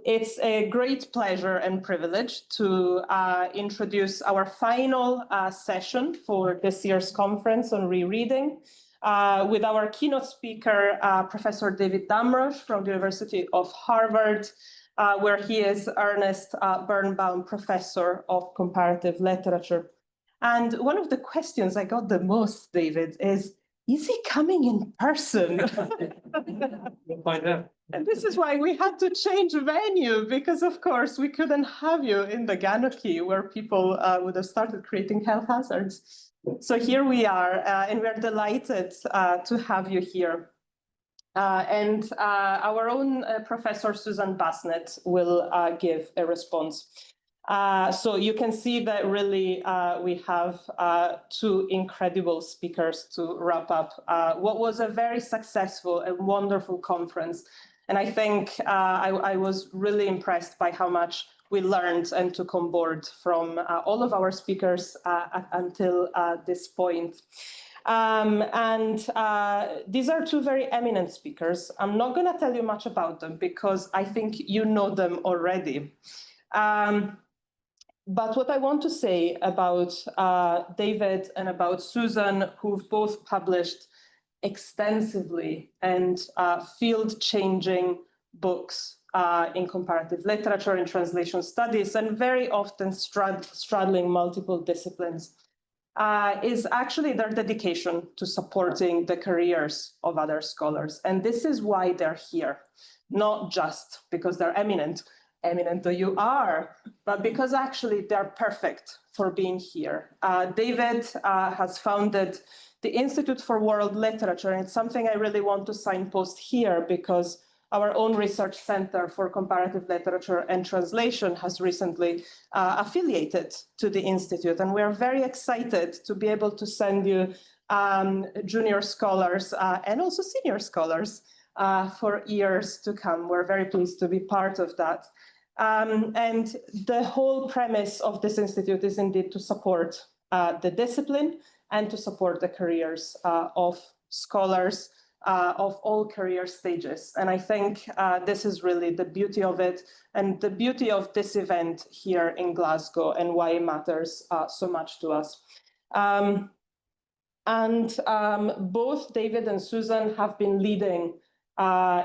It's a great pleasure and privilege to introduce our final session for this year's conference on rereading with our keynote speaker, Professor David Damrosch from the University of Harvard, where he is Ernest Birnbaum Professor of Comparative Literature. And one of the questions I got the most, David, is he coming in person? We'll find out. And this is why we had to change venue, because of course we couldn't have you in the Ganoki where people would have started creating health hazards. So here we are, and we're delighted to have you here. And our own Professor Susan Basnett will give a response. So you can see that really we have two incredible speakers to wrap up what was a very successful and wonderful conference. And I think I was really impressed by how much we learned and took on board from all of our speakers until this point. These are two very eminent speakers. I'm not going to tell you much about them because I think you know them already. But what I want to say about David and about Susan, who've both published extensively and field-changing books in comparative literature and translation studies, and very often straddling multiple disciplines, is actually their dedication to supporting the careers of other scholars. And this is why they're here, not just because they're eminent though you are, but because actually they're perfect for being here. David has founded the Institute for World Literature, and it's something I really want to signpost here because our own research center for comparative literature and translation has recently affiliated to the Institute, and we're very excited to be able to send you junior scholars and also senior scholars for years to come. We're very pleased to be part of that. And the whole premise of this institute is indeed to support the discipline and to support the careers of scholars of all career stages. And I think this is really the beauty of it and the beauty of this event here in Glasgow and why it matters so much to us. Both David and Susan have been leading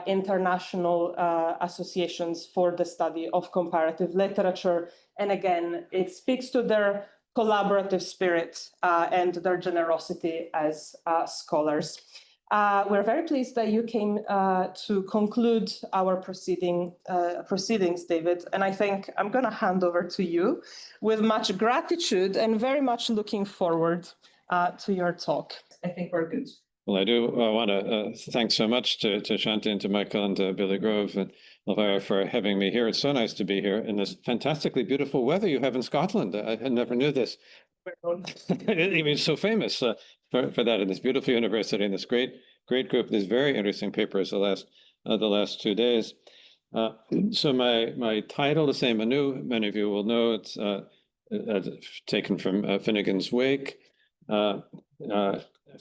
international associations for the study of comparative literature. And again, it speaks to their collaborative spirit and their generosity as scholars. We're very pleased that you came to conclude our proceedings, David. And I think I'm going to hand over to you with much gratitude and very much looking forward to your talk. I think we're good. Well, I do want to thank so much to Shanti and to Michael and to Billy Grove and Elvira for having me here. It's so nice to be here in this fantastically beautiful weather you have in Scotland. I never knew this. It's so famous for that in this beautiful university and this great group. These very interesting papers the last 2 days. So my title is Seim, Anew. Many of you will know it's taken from Finnegan's Wake.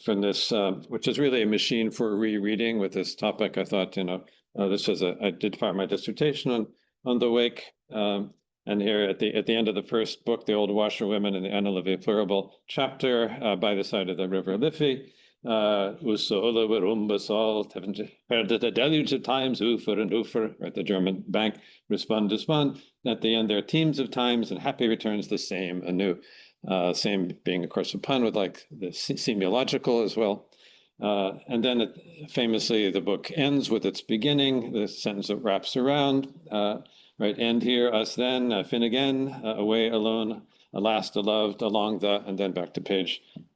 From this, which is really a machine for rereading with this topic. I thought, this was I did part of my dissertation on the Wake. And here at the end of the first book, The Old Washerwomen in the Annal of a Plurable chapter, by the side of the River Liffey, Usola Wirumbasal, heard the deluge of times, Ufer and Ufer, right, the German bank, respond. At the end, there are teams of times and happy returns the same anew. Same being, of course, a pun with like the semiological as well. And then famously, the book ends with its beginning, the sentence that wraps around, right? End here, us then, fin again, away alone, last loved, along the, and then back to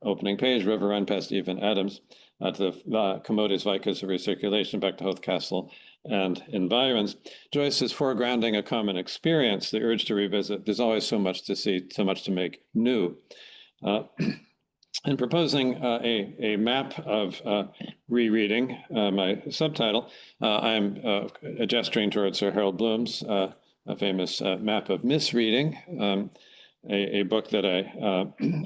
opening page, river run past even Adams, to the Commodus Vicus of recirculation, back to Hoath Castle and environs. Joyce is foregrounding a common experience, the urge to revisit. There's always so much to see, so much to make new. And proposing a map of rereading, my subtitle, I'm gesturing towards Sir Harold Bloom's a famous map of misreading, a book that I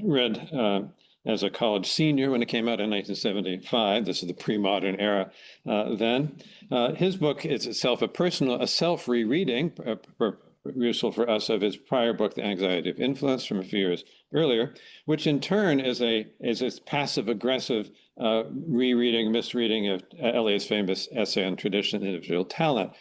read as a college senior when it came out in 1975. This is the pre-modern era then. His book is itself a self-rereading, useful for us, of his prior book, The Anxiety of Influence, from a few years earlier, which in turn is a passive-aggressive rereading, misreading of Eliot's famous essay on tradition and individual talent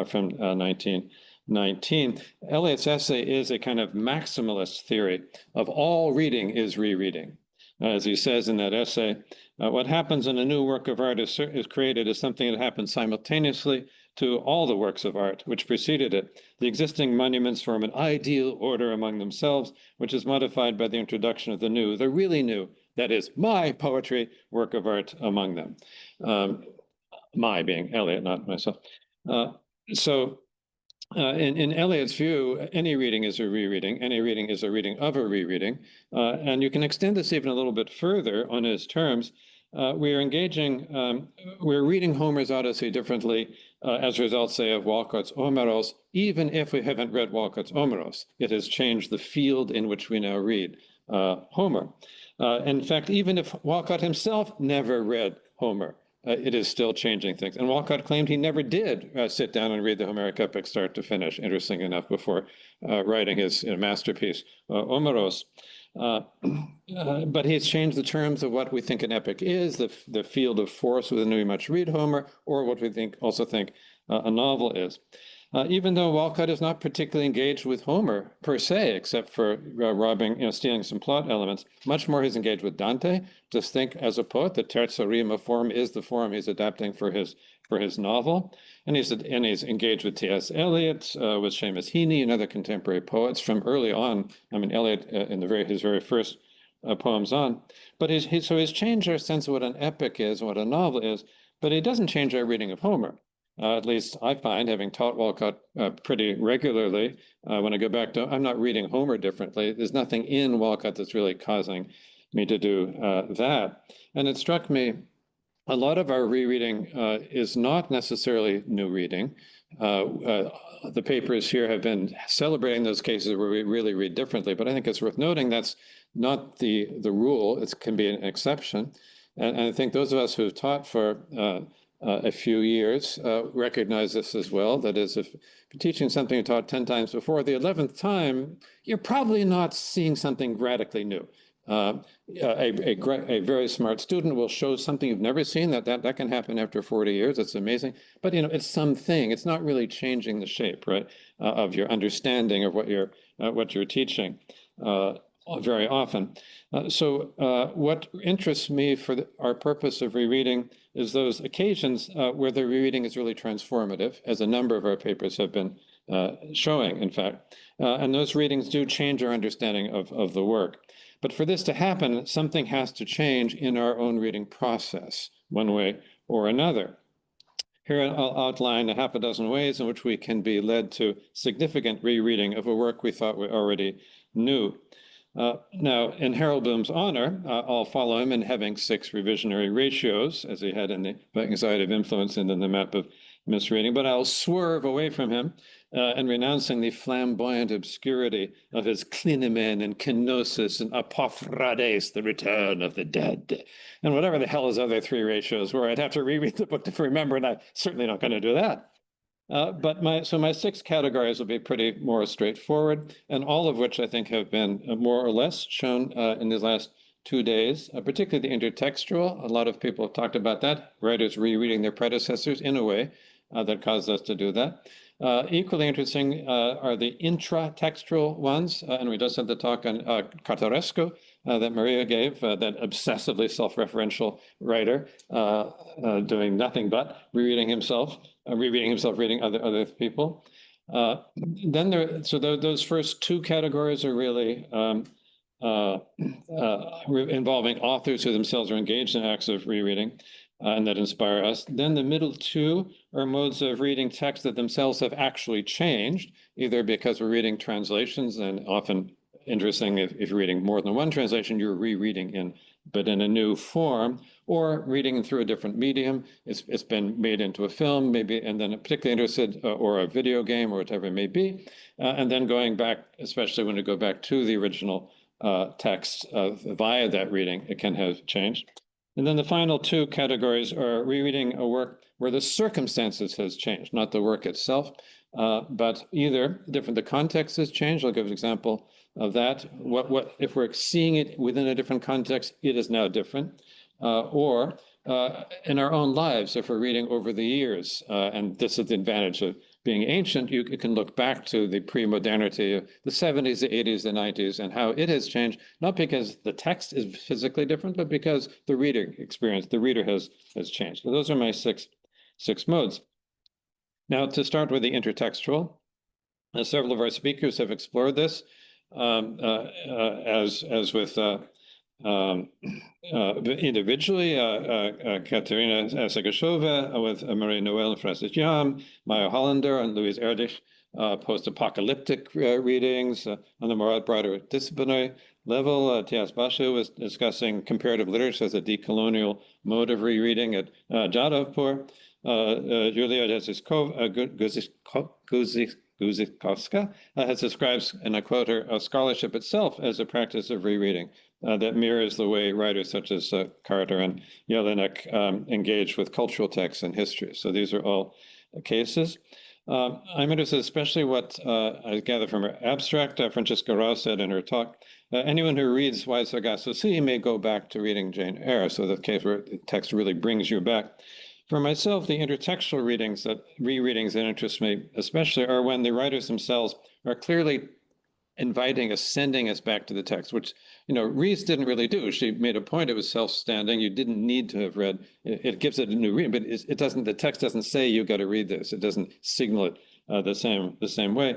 from 1919. Eliot's essay is a kind of maximalist theory of all reading is rereading. As he says in that essay, what happens in a new work of art is created as something that happens simultaneously to all the works of art which preceded it. The existing monuments form an ideal order among themselves, which is modified by the introduction of the new, the really new, that is, my poetry, work of art among them. My being Eliot, not myself. In Eliot's view, any reading is a rereading. Any reading is a reading of a rereading. And you can extend this even a little bit further on his terms. We're reading Homer's Odyssey differently as a result, say, of Walcott's Omeros, even if we haven't read Walcott's Omeros. It has changed the field in which we now read Homer. In fact, even if Walcott himself never read Homer, it is still changing things. And Walcott claimed he never did sit down and read the Homeric epic start to finish, interesting enough, before writing his masterpiece, Omeros. But he's changed the terms of what we think an epic is, the field of force within which we much read Homer, or what we also think a novel is. Even though Walcott is not particularly engaged with Homer per se, except for stealing some plot elements, much more he's engaged with Dante. Just think, as a poet, the terza rima form is the form he's adapting for his novel, and he's engaged with T.S. Eliot, with Seamus Heaney, and other contemporary poets from early on. I mean, Eliot in his very first poems on. But he's changed our sense of what an epic is, what a novel is, but he doesn't change our reading of Homer. At least I find, having taught Walcott pretty regularly, when I go back to, I'm not reading Homer differently. There's nothing in Walcott that's really causing me to do that. And it struck me, a lot of our rereading is not necessarily new reading. The papers here have been celebrating those cases where we really read differently, but I think it's worth noting that's not the rule. It can be an exception. And I think those of us who have taught for a few years recognize this as well. That is, if you're teaching something you taught 10 times before, the 11th time, you're probably not seeing something radically new. A very smart student will show something you've never seen. That can happen after 40 years. It's amazing. But it's something. It's not really changing the shape, right, of your understanding of what you're teaching very often. So what interests me for our purpose of rereading is those occasions where the rereading is really transformative, as a number of our papers have been showing, in fact. And those readings do change our understanding of the work. But for this to happen, something has to change in our own reading process, one way or another. Here I'll outline a half a dozen ways in which we can be led to significant rereading of a work we thought we already knew. Now, in Harold Bloom's honor, I'll follow him in having 6 revisionary ratios, as he had in the Anxiety of Influence and in the Map of Misreading, but I'll swerve away from him and renouncing the flamboyant obscurity of his clinamen and kenosis and apophrades, the return of the dead, and whatever the hell his other 3 ratios were. I'd have to reread the book to remember, and I'm certainly not going to do that. But my 6 categories will be pretty more straightforward, and all of which I think have been more or less shown in these last 2 days, particularly the intertextual. A lot of people have talked about that, writers rereading their predecessors in a way that caused us to do that. Equally interesting are the intratextual ones, and we just had the talk on Cartarescu that Maria gave, that obsessively self-referential writer doing nothing but rereading himself, reading other people. So those first 2 categories are really involving authors who themselves are engaged in acts of rereading and that inspire us. Then the middle 2 are modes of reading texts that themselves have actually changed, either because we're reading translations, and often interesting, if you're reading more than one translation, you're rereading but in a new form, or reading through a different medium. It's been made into a film, maybe, and then particularly interested, or a video game, or whatever it may be, and then going back, especially when we go back to the original text via that reading, it can have changed. And then the final two categories are rereading a work where the circumstances has changed, not the work itself, but either the context has changed. I'll give an example of that. What if we're seeing it within a different context, it is now different, or in our own lives, if we're reading over the years, and this is the advantage of being ancient, you can look back to the pre-modernity of the 70s, the 80s, the 90s, and how it has changed, not because the text is physically different, but because the reader experience, the reader has changed. So those are my six modes. Now, to start with the intertextual, several of our speakers have explored this, as with individually, Katerina Sagashova with Marie Noël and Francis Jam, Maya Hollander and Louise Erdős, post-apocalyptic readings on the more broader disciplinary level. Tias Bashu was discussing comparative literature as a decolonial mode of rereading at Jadavpur. Julia Guzikowska has described, and I quote her, scholarship itself as a practice of rereading that mirrors the way writers such as Carter and Jelinek engage with cultural texts and history. So these are all cases. I'm interested, especially what I gather from her abstract. Francesca Rao said in her talk, anyone who reads Why Sargasso Sea may go back to reading Jane Eyre. So the case where the text really brings you back. For myself, the intertextual rereadings that interest me especially are when the writers themselves are clearly inviting us, sending us back to the text, which, Rees didn't really do. She made a point, it was self-standing. You didn't need to have read. It gives it a new reading, but it doesn't, the text doesn't say you got to read this. It doesn't signal it the same way.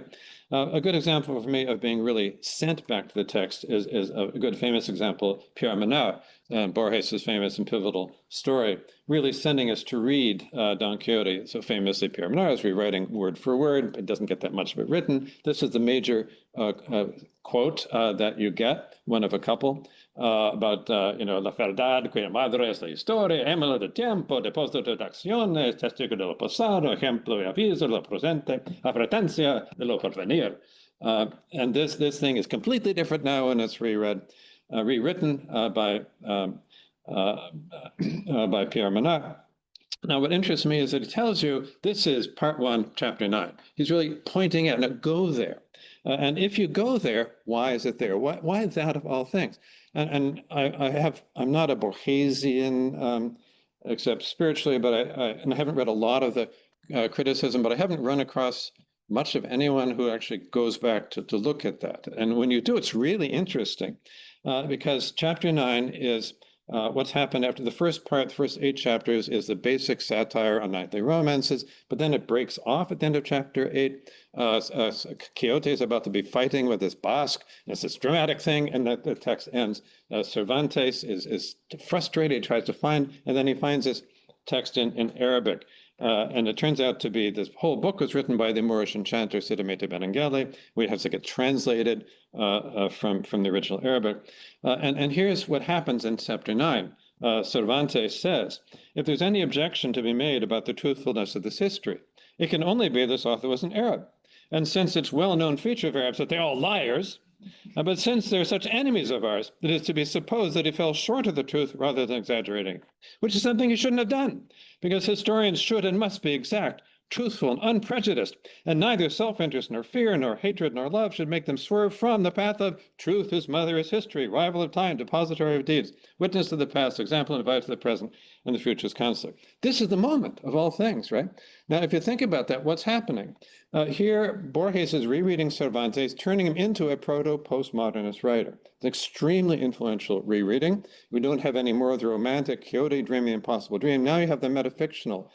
A good example for me of being really sent back to the text is a good famous example, Pierre Menard, Borges' famous and pivotal story, really sending us to read Don Quixote. So famously, Pierre Menard is rewriting word for word. It doesn't get that much of it written. This is the major quote that you get, one of a couple, about, la verdad que madre es la historia, emula de tiempo, depósito de acciones, testigo de lo pasado, ejemplo y aviso de lo presente, advertencia de lo porvenir. And this thing is completely different now, and it's rewritten by Pierre Menard. Now, what interests me is that it tells you this is part 1, chapter 9. He's really pointing out, now go there. And if you go there, why is it there? Why is that of all things? And I'm not a Borgesian, except spiritually, but I haven't read a lot of the criticism, but I haven't run across much of anyone who actually goes back to look at that. And when you do, it's really interesting because chapter 9 is what's happened after the first part. The first 8 chapters is the basic satire on knightly romances, but then it breaks off at the end of chapter 8. Quixote is about to be fighting with this Basque. It's this dramatic thing, and the text ends. Cervantes is frustrated, he tries to find, and then he finds this text in Arabic. And it turns out to be this whole book was written by the Moorish enchanter Sidamete Benengeli. We have to get translated from the original Arabic. And here's what happens in chapter 9. Cervantes says, if there's any objection to be made about the truthfulness of this history, it can only be this author was an Arab. And since it's well-known feature of Arabs that they're all liars, but since they're such enemies of ours, it is to be supposed that he fell short of the truth rather than exaggerating, which is something he shouldn't have done, because historians should and must be exact, truthful, and unprejudiced, and neither self-interest nor fear nor hatred nor love should make them swerve from the path of truth whose mother is history, rival of time, depository of deeds, witness of the past, example and advice of the present, and the future's counselor. This is the moment of all things, right? Now, if you think about that, what's happening? Here, Borges is rereading Cervantes, turning him into a proto-postmodernist writer. It's an extremely influential rereading. We don't have any more of the romantic Quixote dreaming the impossible dream. Now you have the metafictional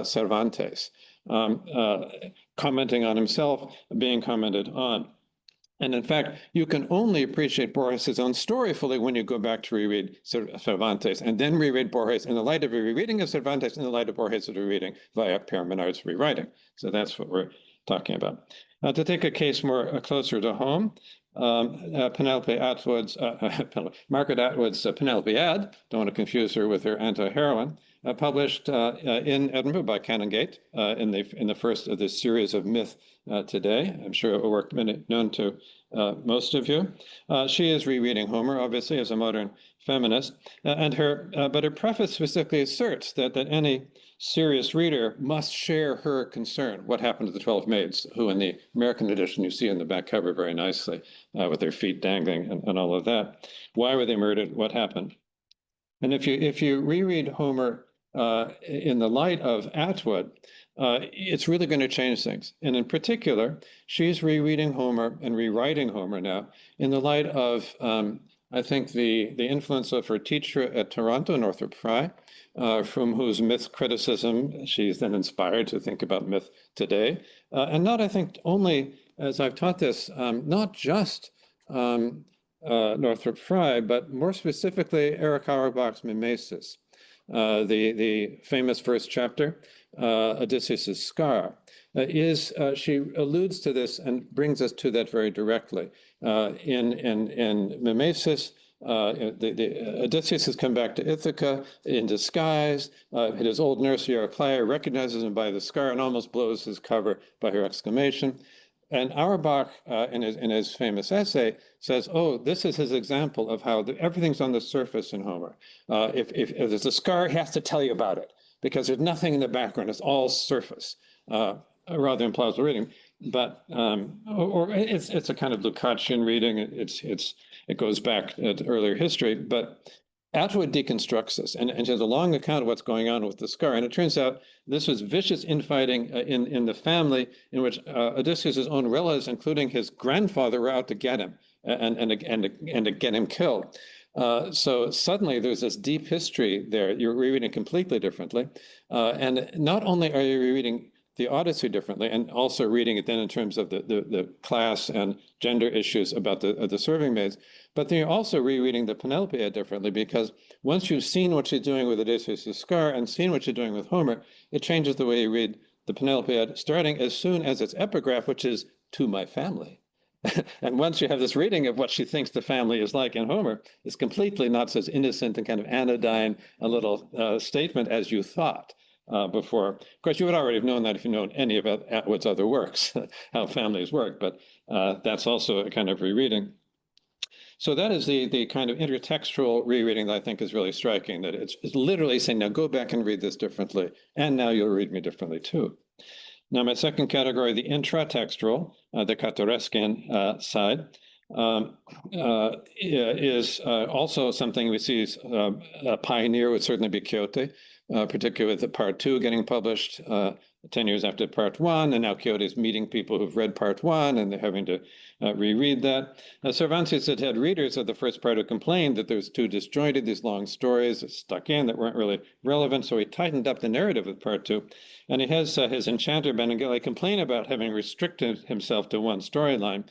Cervantes commenting on himself, being commented on. And in fact, you can only appreciate Borges' own story fully when you go back to reread Cervantes and then reread Borges in the light of a rereading of Cervantes in the light of Borges' rereading via Pierre Menard's rewriting. So that's what we're talking about. To take a case more closer to home, Penelope Atwood's, Margaret Atwood's Penelope Ad, don't want to confuse her with her anti-heroine, published in Edinburgh by Canongate in the first of this series of Myth Today. I'm sure a work known to most of you. She is rereading Homer, obviously, as a modern feminist, and but her preface specifically asserts that any serious reader must share her concern. What happened to the 12 maids, who in the American edition you see in the back cover very nicely, with their feet dangling and all of that. Why were they murdered? What happened? And if you reread Homer in the light of Atwood, it's really going to change things. And in particular, she's rereading Homer and rewriting Homer now in the light of, I think, the influence of her teacher at Toronto, Northrop Frye, from whose myth criticism she's then inspired to think about myth today. And not, I think, only, as I've taught this, not just Northrop Frye, but more specifically Eric Auerbach's Mimesis, the famous first chapter, Odysseus' scar, she alludes to this and brings us to that very directly. In Mimesis, Odysseus has come back to Ithaca in disguise. His old nurse, Eurycleia, recognizes him by the scar and almost blows his cover by her exclamation. And Auerbach, in his famous essay, says, "Oh, this is his example of how everything's on the surface in Homer. If there's a scar, he has to tell you about it because there's nothing in the background. It's all surface." Rather implausible reading, but or it's a kind of Lukácsian reading. It goes back to earlier history, but Atwood deconstructs this and has a long account of what's going on with the scar. And it turns out this was vicious infighting in the family in which Odysseus' own relatives, including his grandfather, were out to get him and to get him killed. So suddenly there's this deep history there. You're rereading completely differently. And not only are you rereading the Odyssey differently, and also reading it then in terms of the class and gender issues about the serving maids, but then you're also rereading the Penelope differently, because once you've seen what she's doing with Odysseus' scar and seen what you're doing with Homer, it changes the way you read the Penelope starting as soon as its epigraph, which is "to my family." And once you have this reading of what she thinks the family is like in Homer, it's completely not as innocent and kind of anodyne a little statement as you thought. Before. Of course, you would already have known that if you known any of Atwood's other works, how families work, but that's also a kind of rereading. So that is the kind of intertextual rereading that I think is really striking, that it's literally saying, now go back and read this differently, and now you'll read me differently too. Now, my second category, the intratextual, the Katoreskian side, is also something we see as a pioneer would certainly be Quixote, particularly with the part 2 getting published 10 years after part 1, and now Quixote is meeting people who've read part 1, and they're having to reread that. Cervantes had readers of the first part who complained that there's too disjointed, these long stories stuck in that weren't really relevant, so he tightened up the narrative of part 2. And he has his enchanter Benengeli complain about having restricted himself to one storyline.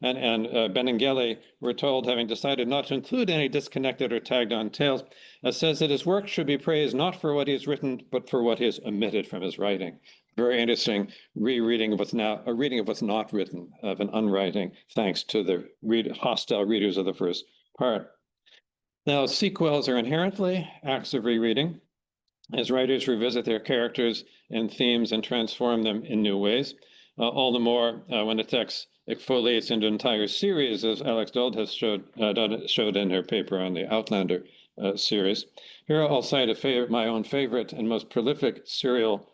And Benengeli, we're told, having decided not to include any disconnected or tagged-on tales, says that his work should be praised not for what he has written, but for what he has omitted from his writing. Very interesting rereading of what's now a reading of what's not written, of an unwriting, thanks to the hostile readers of the first part. Now, sequels are inherently acts of rereading, as writers revisit their characters and themes and transform them in new ways. All the more when a text exfoliates into an entire series, as Alex Dold has showed in her paper on the Outlander series. Here I'll cite my own favorite and most prolific serial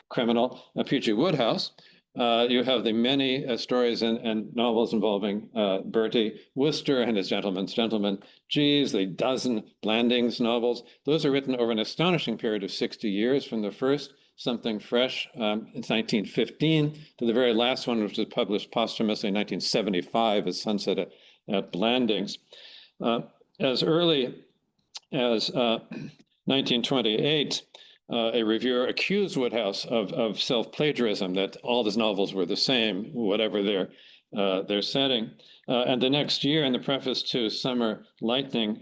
criminal, P.G. Wodehouse. You have the many stories and novels involving Bertie Wooster and his Gentleman's Gentleman. Geez, the dozen Blandings novels. Those are written over an astonishing period of 60 years from the first, Something Fresh, in 1915, to the very last one, which was published posthumously in 1975 as Sunset at Blandings. As early as 1928, a reviewer accused Wodehouse of self-plagiarism, that all his novels were the same, whatever their setting. And the next year, in the preface to Summer Lightning,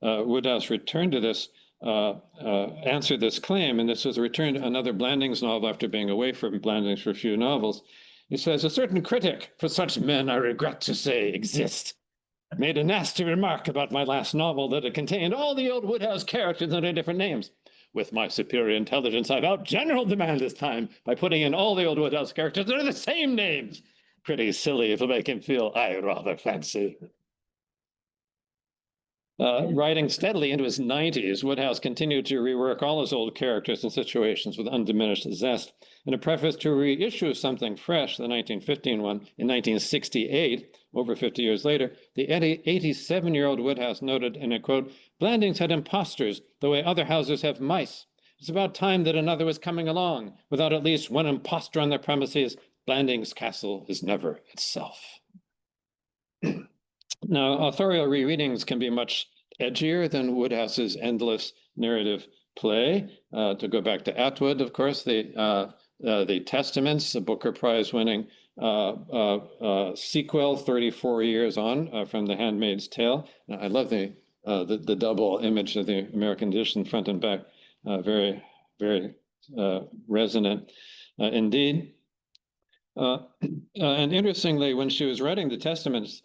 Wodehouse returned to this answered this claim, and this was a return to another Blandings novel after being away from Blandings for a few novels. He says, a certain critic, for such men I regret to say exist, made a nasty remark about my last novel that it contained all the old Woodhouse characters under different names. With my superior intelligence, I've outgeneraled the man this time by putting in all the old Woodhouse characters under the same names. Pretty silly if it'll make him feel, I rather fancy. Writing steadily into his 90s, Woodhouse continued to rework all his old characters and situations with undiminished zest. In a preface to a reissue of Something Fresh, the 1915 one, in 1968, over 50 years later, the 87-year-old Woodhouse noted in a quote, Blandings had impostors the way other houses have mice. It's about time that another was coming along. Without at least one impostor on their premises, Blandings Castle is never itself. Now, authorial rereadings can be much edgier than Woodhouse's endless narrative play. To go back to Atwood, of course, the Testaments, the Booker Prize-winning sequel 34 years on from The Handmaid's Tale. I love the double image of the American edition, front and back, very, very resonant indeed. And interestingly, when she was writing the Testaments,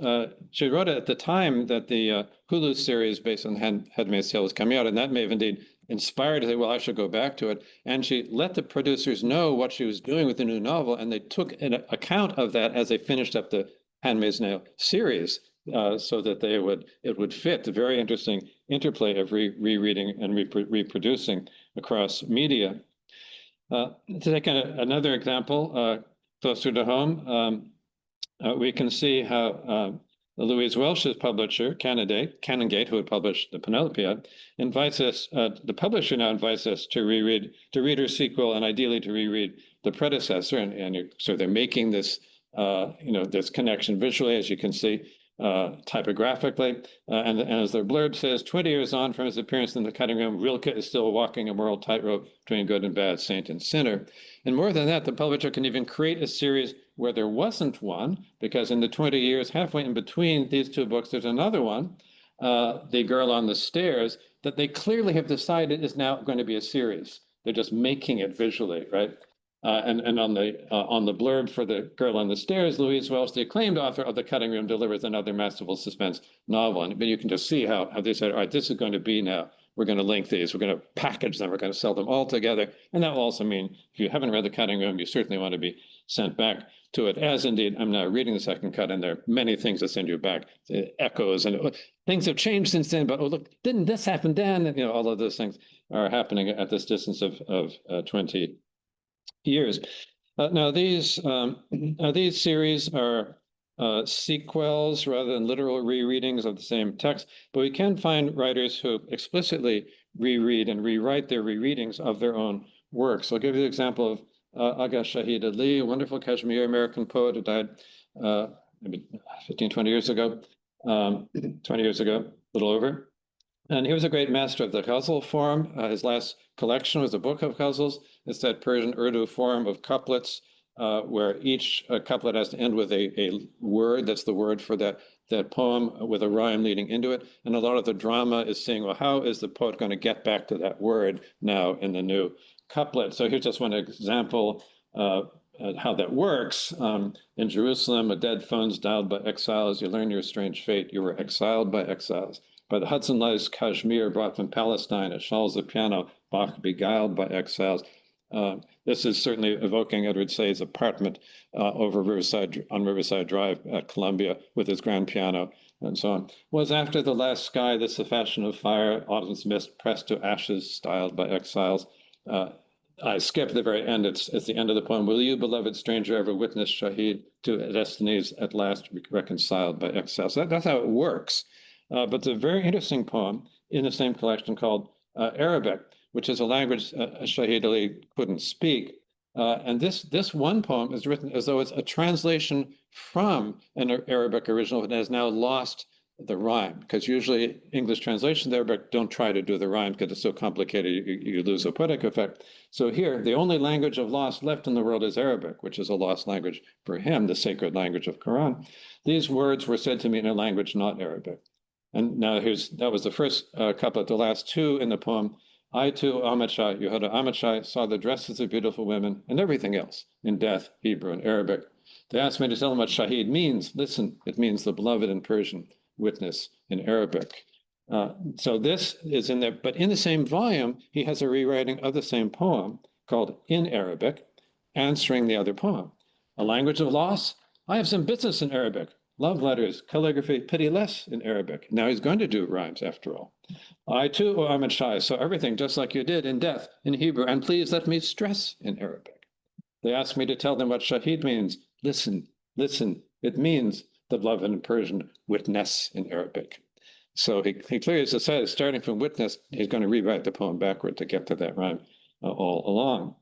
she wrote it at the time that the Hulu series based on Handmaid's Tale was coming out, and that may have indeed inspired her to say, well, I should go back to it. And she let the producers know what she was doing with the new novel, and they took an account of that as they finished up the Handmaid's Tale series, so that it would fit. The very interesting interplay of rereading and reproducing across media. To take another example, closer to home, we can see how Louise Welsh's publisher, Canongate, who had published the Penelopiad, invites us, the publisher now invites us to read her sequel and ideally to reread the predecessor. And so they're making this, this connection visually, as you can see, typographically. And as their blurb says, 20 years on from his appearance in the cutting room, Rilke is still walking a moral tightrope between good and bad, saint and sinner. And more than that, the publisher can even create a series where there wasn't one, because in the 20 years, halfway in between these two books, there's another one, The Girl on the Stairs, that they clearly have decided is now going to be a series. They're just making it visually, right? And on the blurb for The Girl on the Stairs, Louise Welsh, the acclaimed author of The Cutting Room, delivers another masterful suspense novel. But you can just see how they said, all right, this is going to be now. We're going to link these. We're going to package them. We're going to sell them all together. And that will also mean if you haven't read The Cutting Room, you certainly want to be sent back to it. As indeed, I'm now reading the second cut, and there are many things that send you back. Echoes and things have changed since then. But oh, look, didn't this happen then? And, all of those things are happening at this distance of 20 years. Now, these series are sequels rather than literal rereadings of the same text, but we can find writers who explicitly reread and rewrite their rereadings of their own works. I'll give you the example of Agha Shahid Ali, a wonderful Kashmiri American poet who died maybe 15, 20 years ago, 20 years ago, a little over. And he was a great master of the ghazal form. His last collection was a book of ghazals. It's that Persian Urdu form of couplets where each couplet has to end with a word. That's the word for that poem with a rhyme leading into it. And a lot of the drama is saying, well, how is the poet going to get back to that word now in the new couplet? So here's just one example how that works. In Jerusalem, a dead phone's dialed by exiles. You learn your strange fate. You were exiled by exiles. By the Hudson lies Kashmir, brought from Palestine. It shawls the piano, Bach beguiled by exiles. This is certainly evoking Edward Said's apartment on Riverside Drive at Columbia with his grand piano and so on. Was after the last sky, this the fashion of fire, autumn's mist pressed to ashes, styled by exiles. I skipped the very end. It's the end of the poem. Will you, beloved stranger, ever witness Shahid to destinies at last reconciled by exiles? That's how it works. But it's a very interesting poem in the same collection called Arabic, which is a language Shahid Ali couldn't speak. And this one poem is written as though it's a translation from an Arabic original and has now lost the rhyme, because usually English translations of Arabic don't try to do the rhyme because it's so complicated, you lose a poetic effect. So here, the only language of lost left in the world is Arabic, which is a lost language for him, the sacred language of Quran. These words were said to me in a language not Arabic. And now that was the first couplet. The last two in the poem. I too, Amachai, Yehuda Amachai, saw the dresses of beautiful women and everything else in death, Hebrew and Arabic. They asked me to tell them what Shahid means. Listen, it means the beloved in Persian, witness in Arabic. So this is in there, but in the same volume, he has a rewriting of the same poem called In Arabic, answering the other poem. A language of loss? I have some business in Arabic. Love letters, calligraphy, pitiless in Arabic. Now he's going to do rhymes after all. I too, O Ahmed Shai, saw everything just like you did in death in Hebrew, and please let me stress in Arabic. They asked me to tell them what Shahid means. Listen, listen, it means the beloved in Persian, witness in Arabic. So he clearly decided, starting from witness, he's going to rewrite the poem backward to get to that rhyme all along.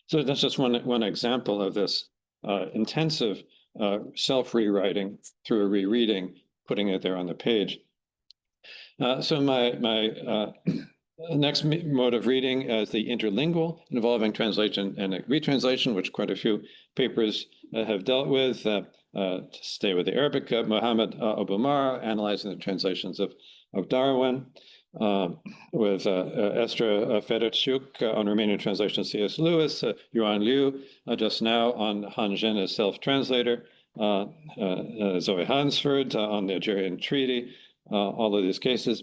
So that's just one example of this intensive self-rewriting through a rereading, putting it there on the page. So my next mode of reading is the interlingual, involving translation and retranslation, which quite a few papers have dealt with. To stay with the Arabic, Mohammed Obumar, analyzing the translations of Darwin, with Esther Fedorchuk on Romanian translation of C.S. Lewis, Yuan Liu just now on Han Zhen as self-translator, Zoe Hansford on the Algerian Treaty, all of these cases.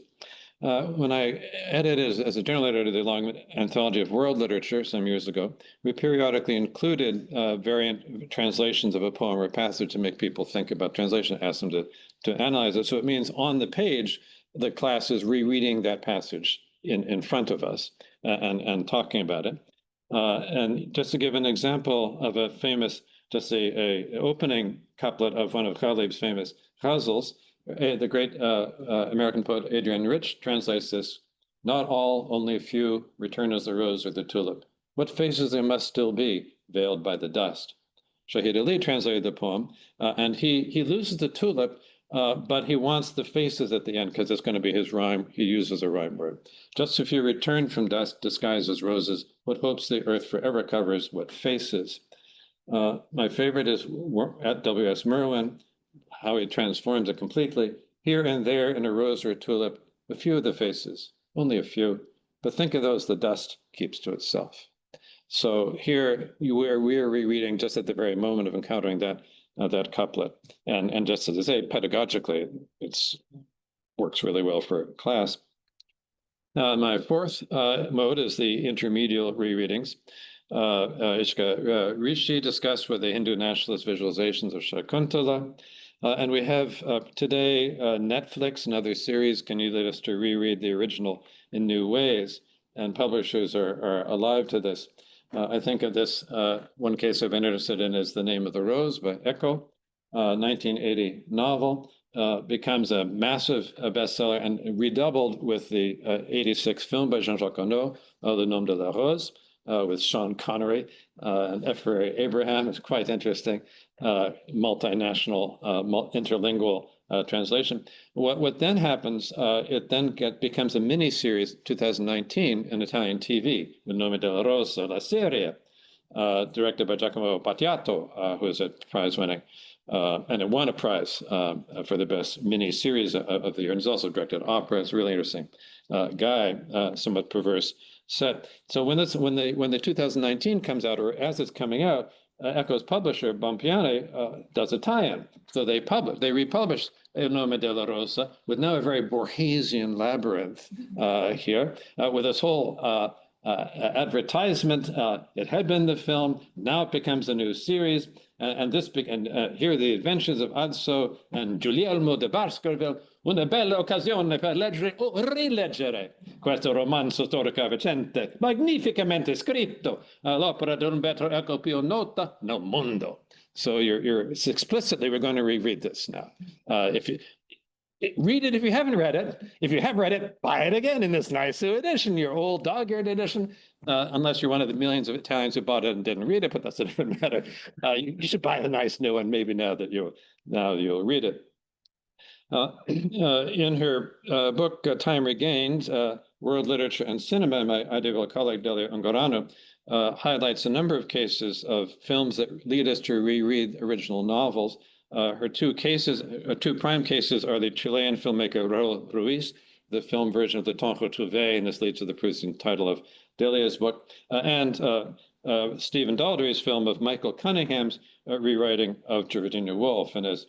When I edited as a general editor the long anthology of world literature some years ago, we periodically included variant translations of a poem or a passage to make people think about translation, ask them to analyze it. So it means on the page, the class is rereading that passage in front of us and talking about it. And just to give an example of a famous, just a opening couplet of one of Khalib's famous ghazals, the great American poet Adrienne Rich translates this: not all, only a few, return as the rose or the tulip. What faces there must still be, veiled by the dust. Shahid Ali translated the poem, and he loses the tulip, but he wants the faces at the end because it's going to be his rhyme. He uses a rhyme word. Just a few return from dust, disguised as roses. What hopes the earth forever covers, what faces. My favorite is at W.S. Merwin, how he transforms it completely. Here and there in a rose or a tulip, a few of the faces, only a few, but think of those the dust keeps to itself. So here we're rereading just at the very moment of encountering that couplet. And just as I say, pedagogically, it works really well for class. My fourth mode is the intermedial rereadings. Ishka Rishi discussed with the Hindu nationalist visualizations of Shakuntala. And we have today Netflix and other series can use us to reread the original in new ways, and publishers are alive to this. I think of this one case I've been interested in is The Name of the Rose by Eco, 1980 novel, becomes a massive bestseller and redoubled with the 86 film by Jean-Jacques Anew, Le Nom de la Rose, with Sean Connery and F. Abraham. It's quite interesting. Multinational, interlingual translation. What then happens, it then becomes a mini-series, 2019, in Italian TV, Il Nome della Rosa, la serie, directed by Giacomo Battiato, who is a prize-winning, and it won a prize for the best mini-series of the year. And he's also directed opera. It's a really interesting guy, somewhat perverse set. So when the 2019 comes out, or as it's coming out, Eco's publisher, Bompiani, does a tie-in. So they republish Il Nome della Rosa with now a very Borgesian labyrinth here, with this whole advertisement. It had been the film, now it becomes a new series, and here are the adventures of Azzo and Guglielmo de Baskerville, una bella occasione per leggere o rileggere questo romanzo storico recente, magnificamente scritto, l'opera di Umberto Eco più nota nel mondo. So it's explicitly, we're going to reread this now. Read it if you haven't read it. If you have read it, buy it again in this nice new edition, your old dog-eared edition, unless you're one of the millions of Italians who bought it and didn't read it, but that's a different matter. You should buy the nice new one, maybe now you'll read it. In her book, Time Regained, World Literature and Cinema, my ideal colleague, Delia Ungorano, highlights a number of cases of films that lead us to reread original novels her two prime cases are the Chilean filmmaker Raul Ruiz, the film version of the Temps Retrouvé, and this leads to the producing title of Delia's book, and Stephen Daldry's film of Michael Cunningham's rewriting of Virginia Woolf. And as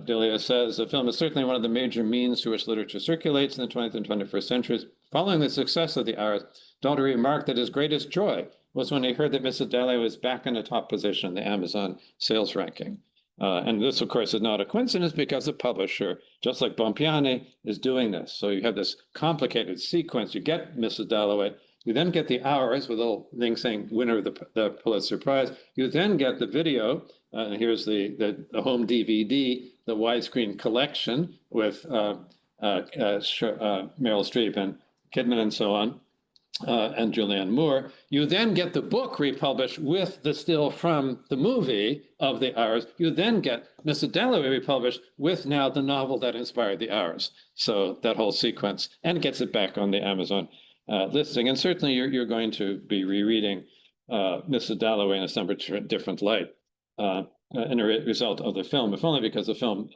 Delia says, the film is certainly one of the major means through which literature circulates in the 20th and 21st centuries. Following the success of The Hours, Daldry remarked that his greatest joy was when he heard that Mrs. Dalloway was back in a top position in the Amazon sales ranking. And this, of course, is not a coincidence because the publisher, just like Bompiani, is doing this. So you have this complicated sequence. You get Mrs. Dalloway, you then get The Hours with a little thing saying winner of the Pulitzer Prize. You then get the video, and here's the home DVD, the widescreen collection with Meryl Streep and Kidman and so on, and Julianne Moore. You then get the book republished with the still from the movie of The Hours. You then get Mrs. Dalloway republished with now the novel that inspired The Hours. So that whole sequence, and gets it back on the Amazon listing. And certainly you're going to be rereading Mrs. Dalloway in a somewhat different light in a result of the film, if only because the film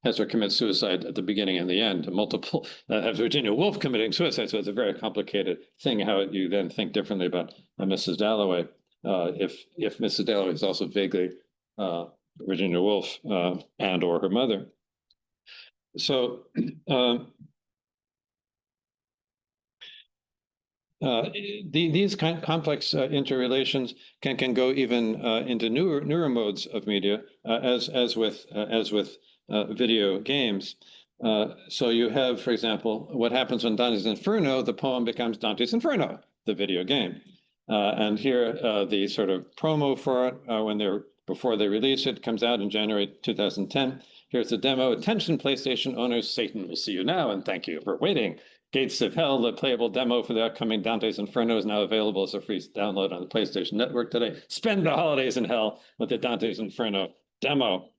has her commit suicide at the beginning and the end, multiple, has Virginia Woolf committing suicide. So it's a very complicated thing how you then think differently about Mrs. Dalloway, if Mrs. Dalloway is also vaguely Virginia Woolf and or her mother. So these kind of complex interrelations can go even into newer modes of media, as with video games. So you have, for example, what happens when Dante's Inferno, the poem becomes Dante's Inferno, the video game. And here the sort of promo for it, before they release it, comes out in January 2010. Here's the demo. Attention, PlayStation owners, Satan will see you now, and thank you for waiting. Gates of Hell, the playable demo for the upcoming Dante's Inferno, is now available as a free download on the PlayStation Network today. Spend the holidays in hell with the Dante's Inferno demo.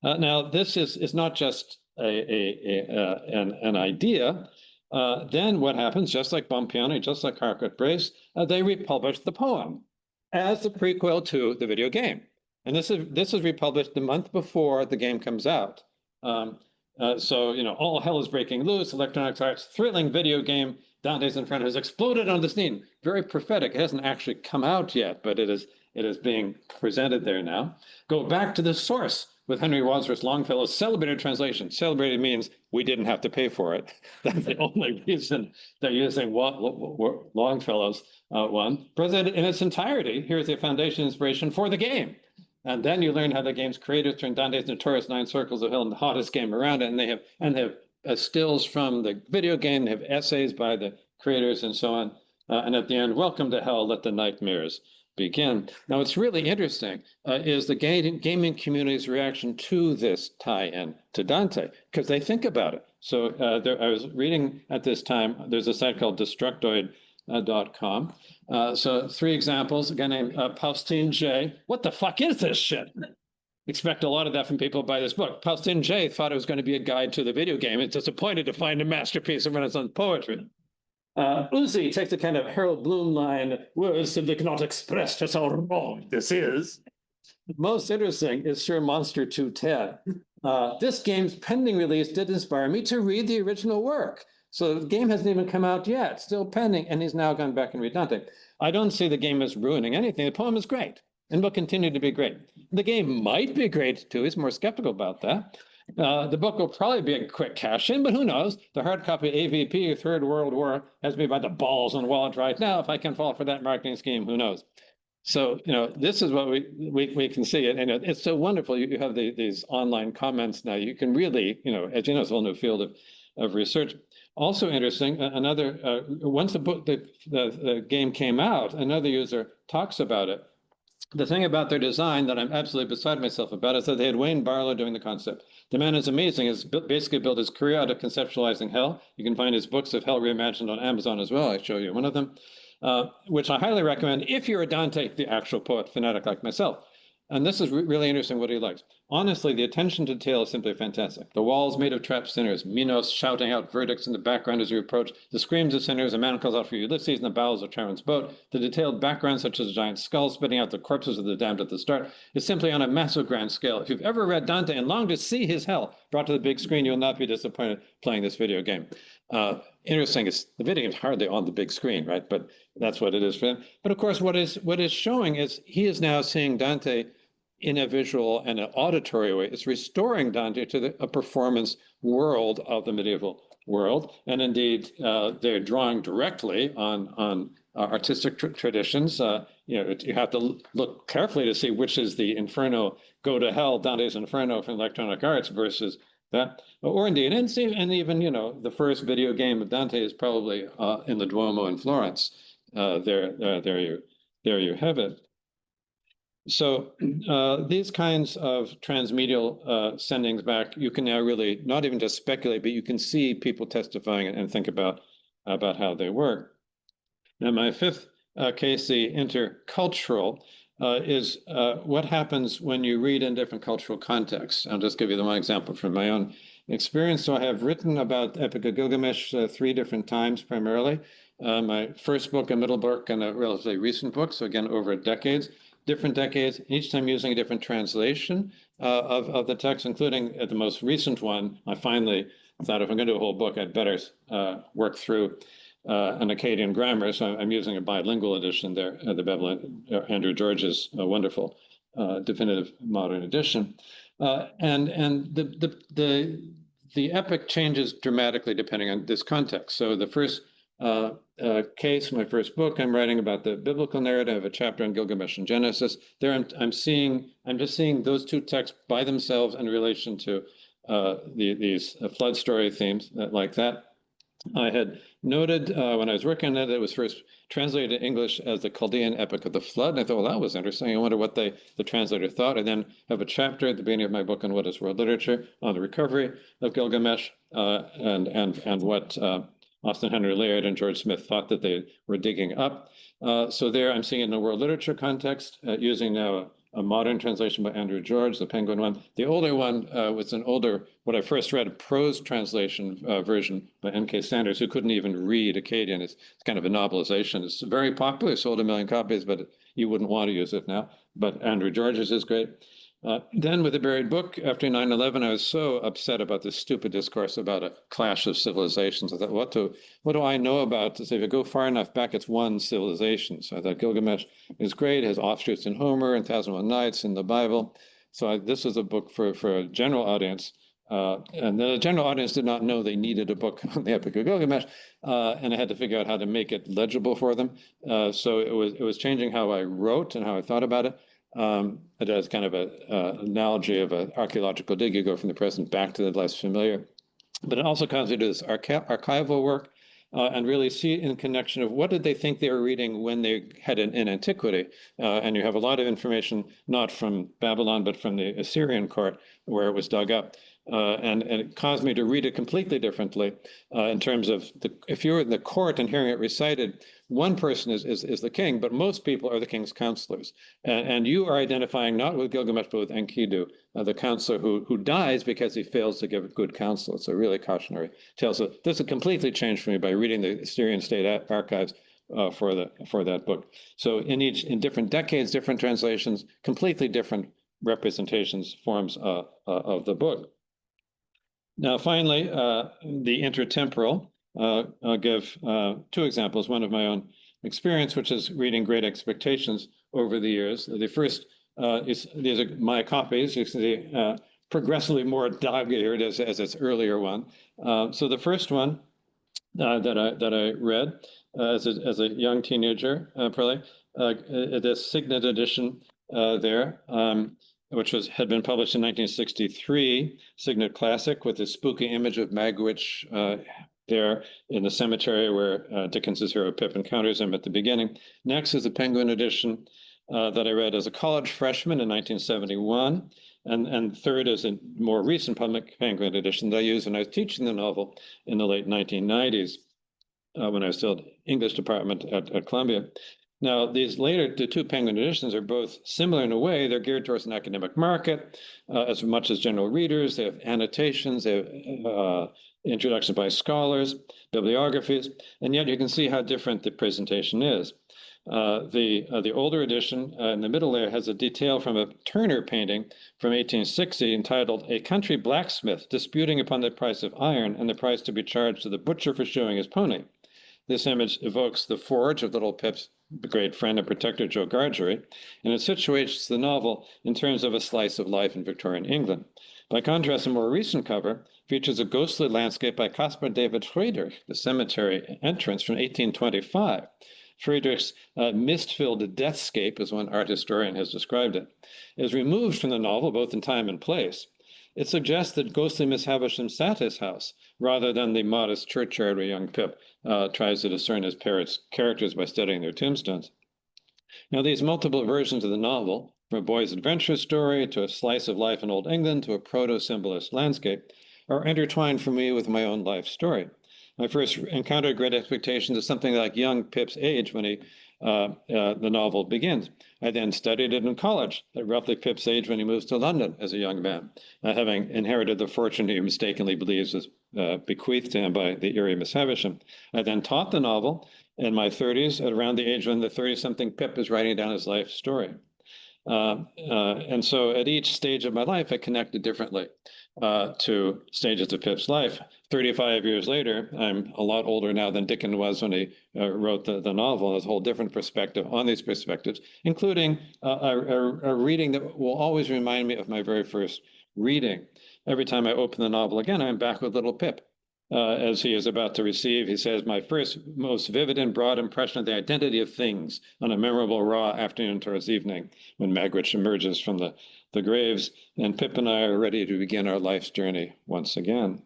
Now, this is not just an idea. Then what happens, just like Bompiani, just like Harcourt Brace, they republish the poem as the prequel to the video game. And this is republished the month before the game comes out. So, all hell is breaking loose, Electronic Arts, thrilling video game, Dante's Inferno has exploded on the scene. Very prophetic. It hasn't actually come out yet, but it is being presented there now. Go back to the source with Henry Wadsworth Longfellow's celebrated translation. Celebrated means we didn't have to pay for it. That's the only reason they're using Longfellow's one. Presented in its entirety, here's the foundation inspiration for the game. And then you learn how the game's creators turned Dante's notorious 9 Circles of Hell into the hottest game around it. And they have stills from the video game, they have essays by the creators and so on. And at the end, welcome to hell, let the nightmares begin. Now, what's really interesting is the gaming community's reaction to this tie-in to Dante, because they think about it. So I was reading at this time, there's a site called Destructoid.com. So 3 examples, a guy named Faustine J. What the fuck is this shit? Expect a lot of that from people who buy this book. Faustine J. thought it was going to be a guide to the video game. It's disappointed to find a masterpiece of Renaissance poetry. Uzi takes a kind of Harold Bloom line, words simply cannot express just how wrong this is. Most interesting is Sure Monster 210. This game's pending release did inspire me to read the original work. So the game hasn't even come out yet, still pending, and he's now gone back and read Dante. I don't see the game as ruining anything. The poem is great and will continue to be great. The game might be great too. He's more skeptical about that. The book will probably be a quick cash-in, but who knows? The hard copy AVP, Third World War, has me by the balls on the wallet right now. If I can fall for that marketing scheme, who knows? So, this is what we can see. And it's so wonderful. You have these online comments now. You can really, as you know, it's a whole new field of research. Also interesting, once the game came out, another user talks about it. The thing about their design that I'm absolutely beside myself about is that they had Wayne Barlow doing the concept. The man is amazing. He's basically built his career out of conceptualizing hell. You can find his books of hell reimagined on Amazon as well. I show you one of them, which I highly recommend if you're a Dante, the actual poet fanatic like myself. And this is really interesting what he likes. Honestly, the attention to detail is simply fantastic. The walls made of trapped sinners, Minos shouting out verdicts in the background as we approach, the screams of sinners, a man calls out for Ulysses in the bowels of Charon's boat, the detailed background, such as a giant skull spitting out the corpses of the damned at the start, is simply on a massive grand scale. If you've ever read Dante and longed to see his hell brought to the big screen, you'll not be disappointed playing this video game. Interesting is the video game's hardly on the big screen, right? But that's what it is for him. But of course, what is showing is he is now seeing Dante in a visual and an auditory way. It's restoring Dante to a performance world of the medieval world. And indeed, they're drawing directly on artistic traditions. You have to look carefully to see which is the Inferno, go to hell, Dante's Inferno from Electronic Arts versus that, or indeed, and even the first video game of Dante is probably in the Duomo in Florence. There you have it. So these kinds of transmedial sendings back, you can now really not even just speculate, but you can see people testifying and think about how they work. Now, my fifth case, the intercultural, is what happens when you read in different cultural contexts. I'll just give you the one example from my own experience. So I have written about Epic of Gilgamesh 3 different times, primarily. My first book, a middle book, and a relatively recent book. So again, over decades, different decades, each time using a different translation of the text, including the most recent one. I finally thought if I'm going to do a whole book, I'd better work through an Akkadian grammar. So I'm using a bilingual edition there, the Babylon, Andrew George's wonderful definitive modern edition. And the epic changes dramatically depending on this context. So the first case, my first book, I'm writing about the biblical narrative. I have a chapter on Gilgamesh and Genesis. There, I'm just seeing those two texts by themselves in relation to these flood story themes like that. I had noted when I was working on it was first translated to English as the Chaldean Epic of the Flood. And I thought, well, that was interesting. I wonder what the translator thought. I then have a chapter at the beginning of my book on what is world literature, on the recovery of Gilgamesh, and what Austin Henry Layard and George Smith thought that they were digging up. So there I'm seeing it in the world literature context, using now a modern translation by Andrew George, the Penguin one. The older one was an older, what I first read, a prose translation version by N.K. Sanders, who couldn't even read Akkadian. It's kind of a novelization. It's very popular, sold 1 million copies, but you wouldn't want to use it now. But Andrew George's is great. Then with The Buried Book, after 9/11, I was so upset about this stupid discourse about a clash of civilizations. I thought, what do I know about this? If you go far enough back, it's one civilization. So I thought Gilgamesh is great, it has offshoots in Homer and 1001 Nights in the Bible. So this is a book for a general audience. And the general audience did not know they needed a book on the Epic of Gilgamesh, and I had to figure out how to make it legible for them. So it was changing how I wrote and how I thought about it. It has kind of an analogy of an archaeological dig. You go from the present back to the less familiar. But it also comes into this archival work and really see in connection of what did they think they were reading when they had in antiquity. And you have a lot of information, not from Babylon, but from the Assyrian court where it was dug up. And it caused me to read it completely differently in terms of if you're in the court and hearing it recited, one person is the king, but most people are the king's counselors. And you are identifying not with Gilgamesh, but with Enkidu, the counselor who dies because he fails to give good counsel. It's a really cautionary tale. So this has completely changed for me by reading the Assyrian state archives for that book. So in different decades, different translations, completely different representations, forms of the book. Now, finally, the intertemporal. I'll give 2 examples, one of my own experience, which is reading Great Expectations over the years. The first these are my copies. You can see progressively more dog-eared as its earlier one. So the first one that I read as a young teenager, probably, this Signet edition there, which had been published in 1963, Signet Classic, with a spooky image of Magwitch there in the cemetery where Dickens's hero Pip encounters him at the beginning. Next is the Penguin edition that I read as a college freshman in 1971. And third is a more recent public Penguin edition that I used when I was teaching the novel in the late 1990s when I was still in English department at Columbia. Now, these later, the two Penguin editions are both similar in a way. They're geared towards an academic market as much as general readers. They have annotations, they have introductions by scholars, bibliographies, and yet you can see how different the presentation is. The older edition in the middle there has a detail from a Turner painting from 1860 entitled "A Country Blacksmith Disputing Upon the Price of Iron and the Price to be Charged to the Butcher for Shoeing His Pony." This image evokes the forge of little Pip's great friend and protector, Joe Gargery, and it situates the novel in terms of a slice of life in Victorian England. By contrast, a more recent cover features a ghostly landscape by Caspar David Friedrich, the cemetery entrance from 1825. Friedrich's mist-filled deathscape, as one art historian has described it, is removed from the novel both in time and place. It suggests that ghostly Miss Havisham sat at his house, rather than the modest churchyard where young Pip tries to discern his parents' characters by studying their tombstones. Now, these multiple versions of the novel, from a boy's adventure story to a slice of life in Old England to a proto-symbolist landscape, are intertwined for me with my own life story. I first encountered Great Expectations at something like young Pip's age when the novel begins. I then studied it in college at roughly Pip's age when he moves to London as a young man, having inherited the fortune he mistakenly believes was bequeathed to him by the eerie Miss Havisham. I then taught the novel in my 30s, at around the age when the 30-something Pip is writing down his life story. And so at each stage of my life, I connected differently to stages of Pip's life. 35 years later, I'm a lot older now than Dickens was when he wrote the novel. There's a whole different perspective on these perspectives, including a reading that will always remind me of my very first reading. Every time I open the novel again, I'm back with little Pip. As he is about to receive, he says, "My first, most vivid and broad impression of the identity of things on a memorable raw afternoon towards evening, when Magwitch emerges from the graves, and Pip and I are ready to begin our life's journey once again."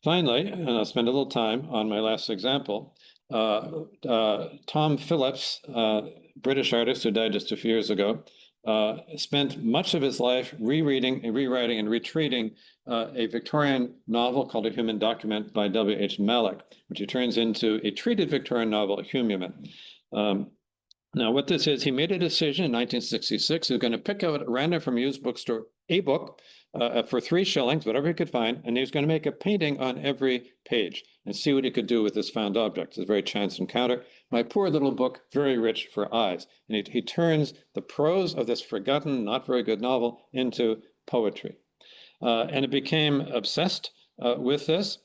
Finally, and I'll spend a little time on my last example, Tom Phillips, British artist who died just a few years ago, spent much of his life rereading and rewriting and retreating a Victorian novel called A Human Document by W.H. Mallock, which he turns into a treated Victorian novel, A Humument. Now, what this is, he made a decision in 1966. He was going to pick out at random from a used bookstore a book for 3 shillings, whatever he could find, and he was going to make a painting on every page and see what he could do with this found object. It's a very chance encounter. My poor little book, very rich for eyes. And he turns the prose of this forgotten, not very good novel into poetry. And it became obsessed with this.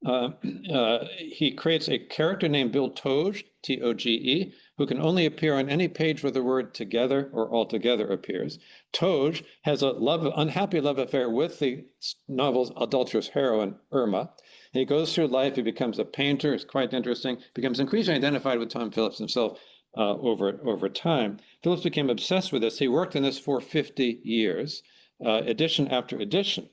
He creates a character named Bill Toge, T-O-G-E, who can only appear on any page where the word together or altogether appears. Toge has a unhappy love affair with the novel's adulterous heroine, Irma. He goes through life, he becomes a painter, it's quite interesting, becomes increasingly identified with Tom Phillips himself over time. Phillips became obsessed with this. He worked on this for 50 years, edition after edition.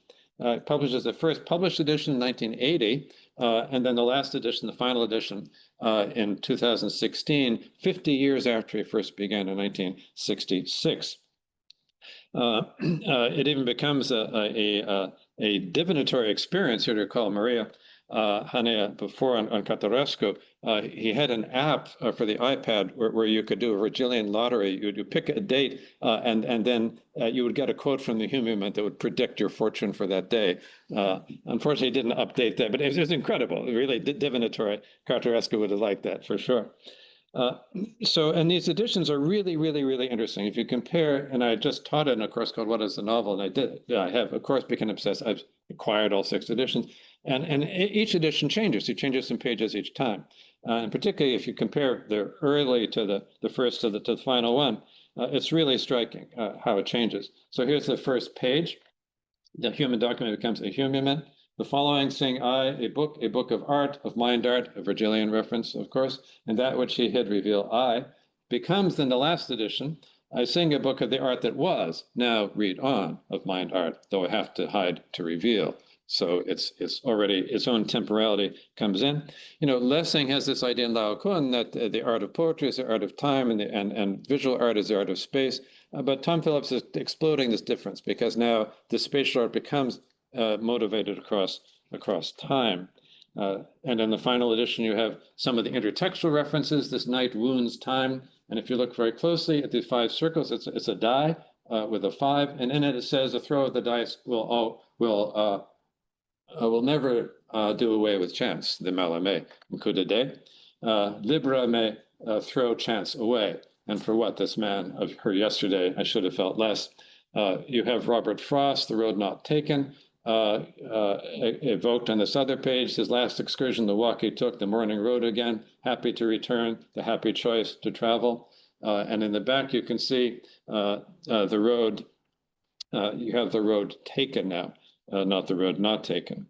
Publishes the first published edition in 1980, and then the last edition, the final edition, in 2016, 50 years after he first began in 1966. It even becomes a divinatory experience. Here to recall Maria Hanea before on Catarescu. He had an app for the iPad where you could do a Virgilian lottery. You pick a date, and then you would get a quote from the Humument that would predict your fortune for that day. Unfortunately, he didn't update that, but it was incredible. Really divinatory. Catarescu would have liked that for sure. And these editions are really, really, really interesting. If you compare, and I just taught it in a course called What is the Novel? And I have, of course, become obsessed. I've acquired all 6 editions. And each edition changes. It changes some pages each time. And particularly if you compare the early to the first to the final one, it's really striking how it changes. So here's the first page. The human document becomes a humument. The following sing I, a book of art, of mind art, a Virgilian reference, of course, and that which he hid reveal I, becomes in the last edition, I sing a book of the art that was, now read on, of mind art, though I have to hide to reveal. So it's already, its own temporality comes in. You know, Lessing has this idea in Lao Kun that the art of poetry is the art of time and visual art is the art of space. But Tom Phillips is exploding this difference because now the spatial art becomes motivated across time. And in the final edition, you have some of the intertextual references. This knight wounds time. And if you look very closely at these 5 circles, it's a die with a 5. And in it, it says a throw of the dice will never do away with chance, the Mallarmé, coup de dé. Libra may throw chance away. And for what this man of her yesterday, I should have felt less. You have Robert Frost, The Road Not Taken, evoked on this other page, his last excursion, the walk he took, the morning road again, happy to return, the happy choice to travel. And in the back, you can see the road, you have the road taken now, not the road not taken.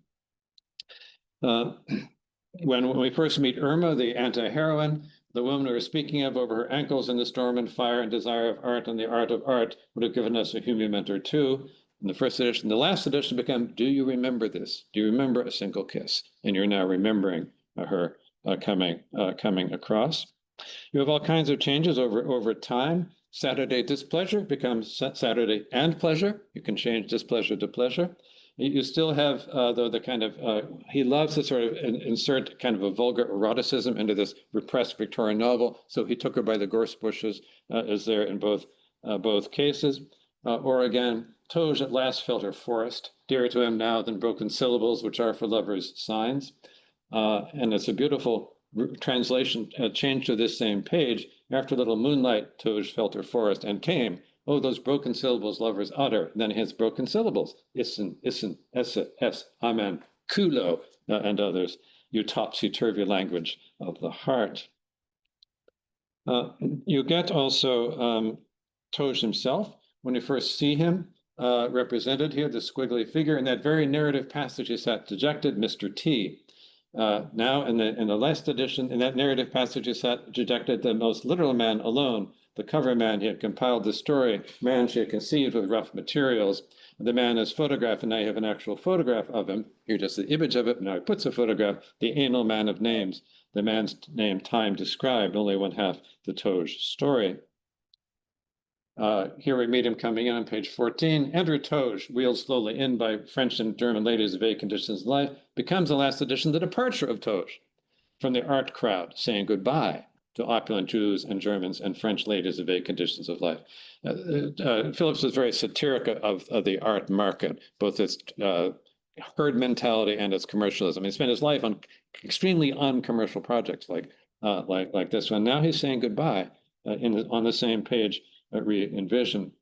When we first meet Irma, the anti-heroine, the woman we were speaking of over her ankles in the storm and fire and desire of art and the art of art would have given us a humement or two. In the first edition, the last edition became, do you remember this? Do you remember a single kiss? And you're now remembering her coming across. You have all kinds of changes over time. Saturday displeasure becomes Saturday and pleasure. You can change displeasure to pleasure. You still have, though, the kind of, he loves to sort of insert kind of a vulgar eroticism into this repressed Victorian novel. So he took her by the gorse bushes, is there in both cases. Or again, Toge at last felt her forest, dearer to him now than broken syllables, which are for lovers signs. And it's a beautiful translation change to this same page. After a little moonlight, Toge felt her forest and came. Oh, those broken syllables lovers utter. And then he has broken syllables. Isen, esse, es, amen, kulo, and others. You topsy-turvy language of the heart. You get also Toge himself. When you first see him represented here, the squiggly figure, in that very narrative passage, he sat dejected, Mr. T. Now, in the last edition, in that narrative passage, he sat dejected, the most literal man alone. The cover man, he had compiled the story, man she had conceived with rough materials. The man is photographed, and now you have an actual photograph of him. Here, just the image of it. Now he puts a photograph, the anal man of names, the man's name, time described, only one half the Toge story. Here we meet him coming in on page 14. Andrew Toge, wheeled slowly in by French and German ladies of vague conditions of life, becomes the last edition the departure of Toge from the art crowd, saying goodbye to opulent Jews and Germans and French ladies of vague conditions of life. Phillips was very satiric of the art market, both its herd mentality and its commercialism. He spent his life on extremely uncommercial projects like this one. Now he's saying goodbye on the same page re-envision.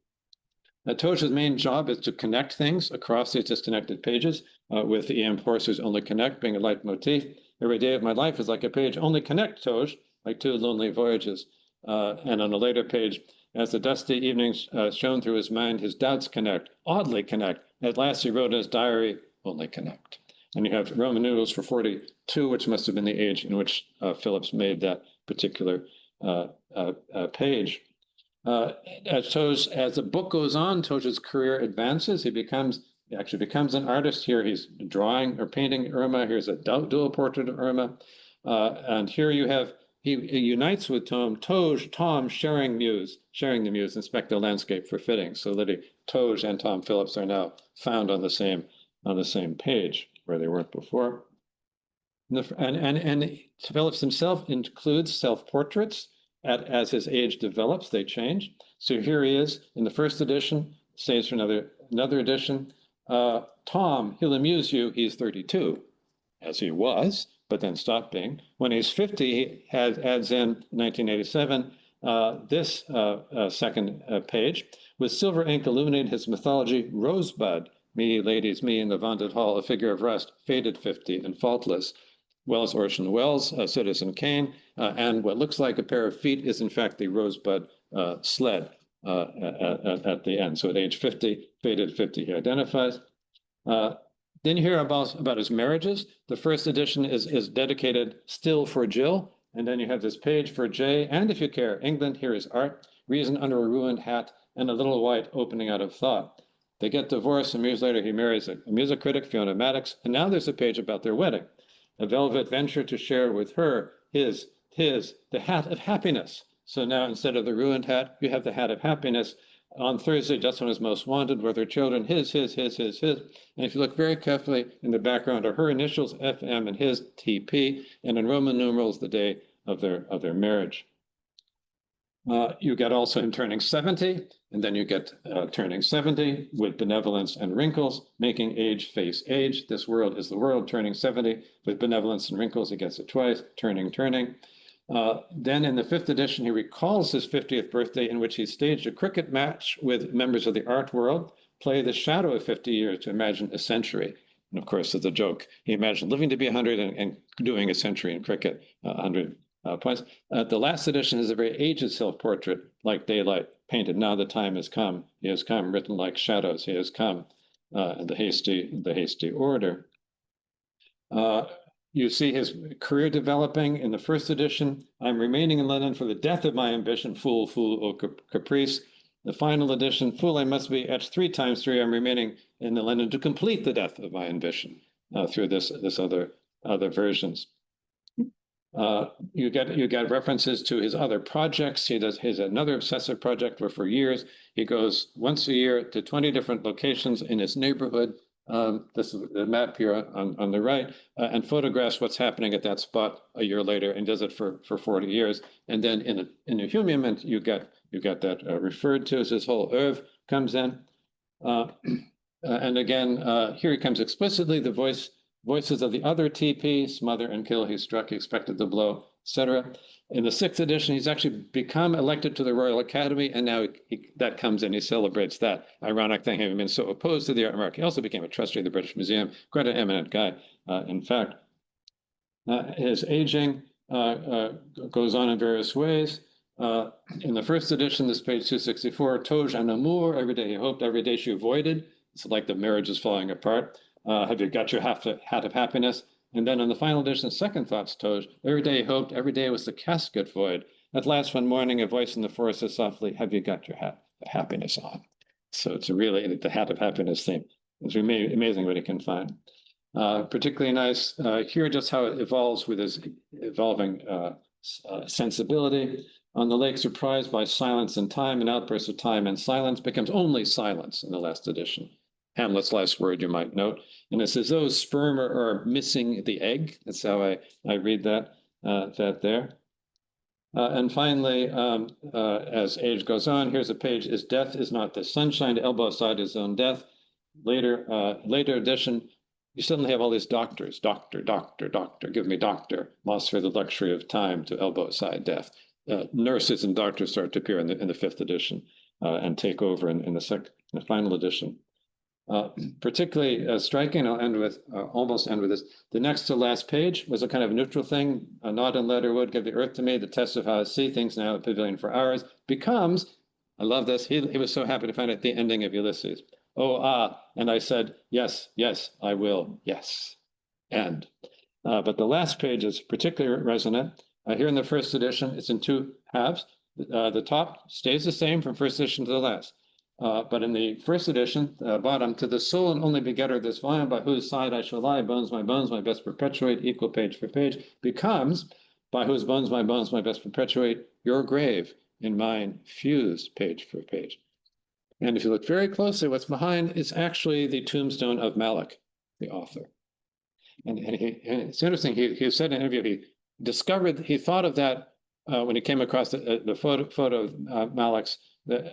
Toge's main job is to connect things across these disconnected pages, with E.M. Forster's Only Connect being a leitmotif. Every day of my life is like a page, only connect, Toge, like 2 lonely voyages. And on a later page, as the dusty evenings shone through his mind, his doubts connect, oddly connect. At last he wrote in his diary, only connect. And you have Roman numerals for 42, which must have been the age in which Phillips made that particular page. As the book goes on, Toge's career advances. He actually becomes an artist. Here he's drawing or painting Irma. Here's a dual portrait of Irma. And here you have, he unites with Tom sharing the muse, inspect the landscape for fittings. So that Toge and Tom Phillips are now found on the same page where they weren't before. And Phillips himself includes self-portraits. As his age develops, they change. So here he is in the first edition, stays for another edition. Tom, he'll amuse you, he's 32, as he was, but then stopped being. When he's 50, he adds in 1987 this second page. With silver ink illuminated his mythology, Rosebud, me, ladies, me in the vaunted hall, a figure of rust, faded 50 and faultless. Wells, Orson Welles, Citizen Kane, and what looks like a pair of feet is in fact the Rosebud sled at the end. So at age 50, faded 50, he identifies. Then you hear about his marriages. The first edition is dedicated still for Jill, and then you have this page for Jay, and if you care, England, here is art, reason under a ruined hat, and a little white opening out of thought. They get divorced, and years later he marries a music critic, Fiona Maddox, and now there's a page about their wedding. A velvet venture to share with her the hat of happiness. So now instead of the ruined hat, you have the hat of happiness. On Thursday, just when his most wanted were their children, his. And if you look very carefully in the background are her initials, FM, and his, TP, and in Roman numerals, the day of their marriage. You get also him turning 70, and then you get turning 70 with benevolence and wrinkles, making age face age. This world is the world, turning 70 with benevolence and wrinkles. He gets it twice, turning. Then in the 5th edition, he recalls his 50th birthday in which he staged a cricket match with members of the art world, play the shadow of 50 years to imagine a century. And of course, as a joke, he imagined living to be 100 and doing a century in cricket, 100 points. The last edition is a very aged self-portrait, like daylight, painted. Now the time has come. He has come, written like shadows. He has come. The hasty order. You see his career developing in the 1st edition. I'm remaining in London for the death of my ambition. Fool, oh caprice. The final edition. Fool I must be, etched 3 times 3. I'm remaining in London to complete the death of my ambition. Through this other versions. You get references to his other projects. He does another obsessive project where for years he goes once a year to 20 different locations in his neighborhood. This is the map here on the right, and photographs what's happening at that spot a year later, and does it for 40 years. And then in a humulament, you get that referred to as his whole oeuvre comes in. And again, here he comes explicitly, the voices of the other TP, smother and kill, he struck, he expected the blow, etc. In the 6th edition, he's actually become elected to the Royal Academy, and now that comes in, he celebrates that. Ironic thing, having been so opposed to the art market. He also became a trustee of the British Museum, quite an eminent guy, in fact. His aging goes on in various ways. In the 1st edition, this page 264, Toge en amour, every day he hoped, every day she avoided. It's like the marriage is falling apart. Have you got your hat of happiness? And then in the final edition, second thoughts, Toge, every day he hoped, every day was the casket void. At last one morning, a voice in the forest says softly, have you got your hat of happiness on? So it's really the hat of happiness theme. It's amazing what he can find. Particularly nice here, just how it evolves with his evolving sensibility. On the lake, surprised by silence and time, an outburst of time and silence becomes only silence in the last edition. Hamlet's last word, you might note. And it says, those sperm are missing the egg. That's how I read that there. And finally, as age goes on, here's a page, his death is not the sunshine, to elbow aside his own death. Later edition, you suddenly have all these doctors, doctor, give me doctor, lost for the luxury of time to elbow aside death. Nurses and doctors start to appear in the 5th edition and take over in the final edition. Particularly striking, almost end with this. The next to last page was a kind of neutral thing. A nod and letter would give the earth to me, the test of how I see things now, the pavilion for hours, becomes, I love this, he was so happy to find it, the ending of Ulysses. Oh, and I said, yes, I will, yes, end. But the last page is particularly resonant. Here in the 1st edition, it's in 2 halves. The top stays the same from 1st edition to the last. But in the 1st edition, bottom, to the sole and only begetter of this volume, by whose side I shall lie, bones, my best perpetuate, equal page for page, becomes, by whose bones, my best perpetuate, your grave in mine fused page for page. And if you look very closely, what's behind is actually the tombstone of Malik, the author. And it's interesting, he said in an interview, he thought of that when he came across the photo of Malik's,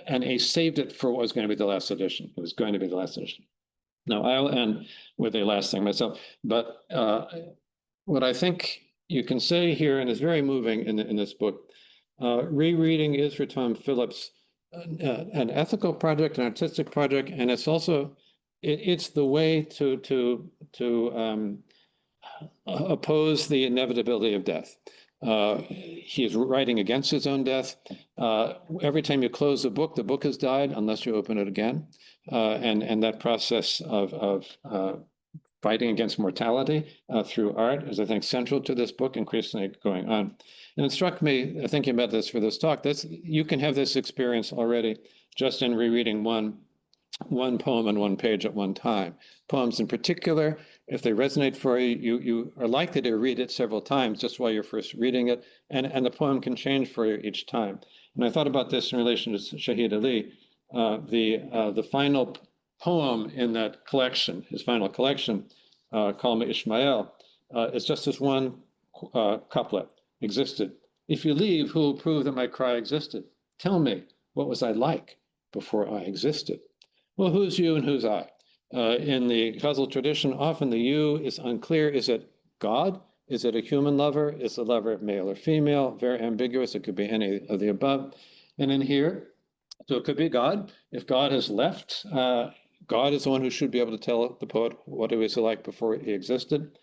and he saved it for what was going to be the last edition. It was going to be the last edition. Now, I'll end with a last thing myself, but what I think you can say here, and is very moving in this book, rereading is for Tom Phillips an ethical project, an artistic project, and it's also, it's the way to oppose the inevitability of death. He's writing against his own death. Every time you close the book has died unless you open it again. And that process of fighting against mortality through art is, I think, central to this book, increasingly going on. And it struck me, thinking about this for this talk, you can have this experience already just in rereading one poem and one page at one time. Poems in particular, if they resonate for you, you are likely to read it several times just while you're first reading it, and the poem can change for you each time. And I thought about this in relation to Shahid Ali. The final poem in that collection, his final collection, Call Me Ishmael, is just this one couplet: existed. If you leave, who will prove that my cry existed? Tell me, what was I like before I existed? Well, who's you and who's I? In the Ghazal tradition, often the you is unclear. Is it God? Is it a human lover? Is the lover male or female? Very ambiguous. It could be any of the above. And in here, so it could be God. If God has left, God is the one who should be able to tell the poet what it was like before he existed.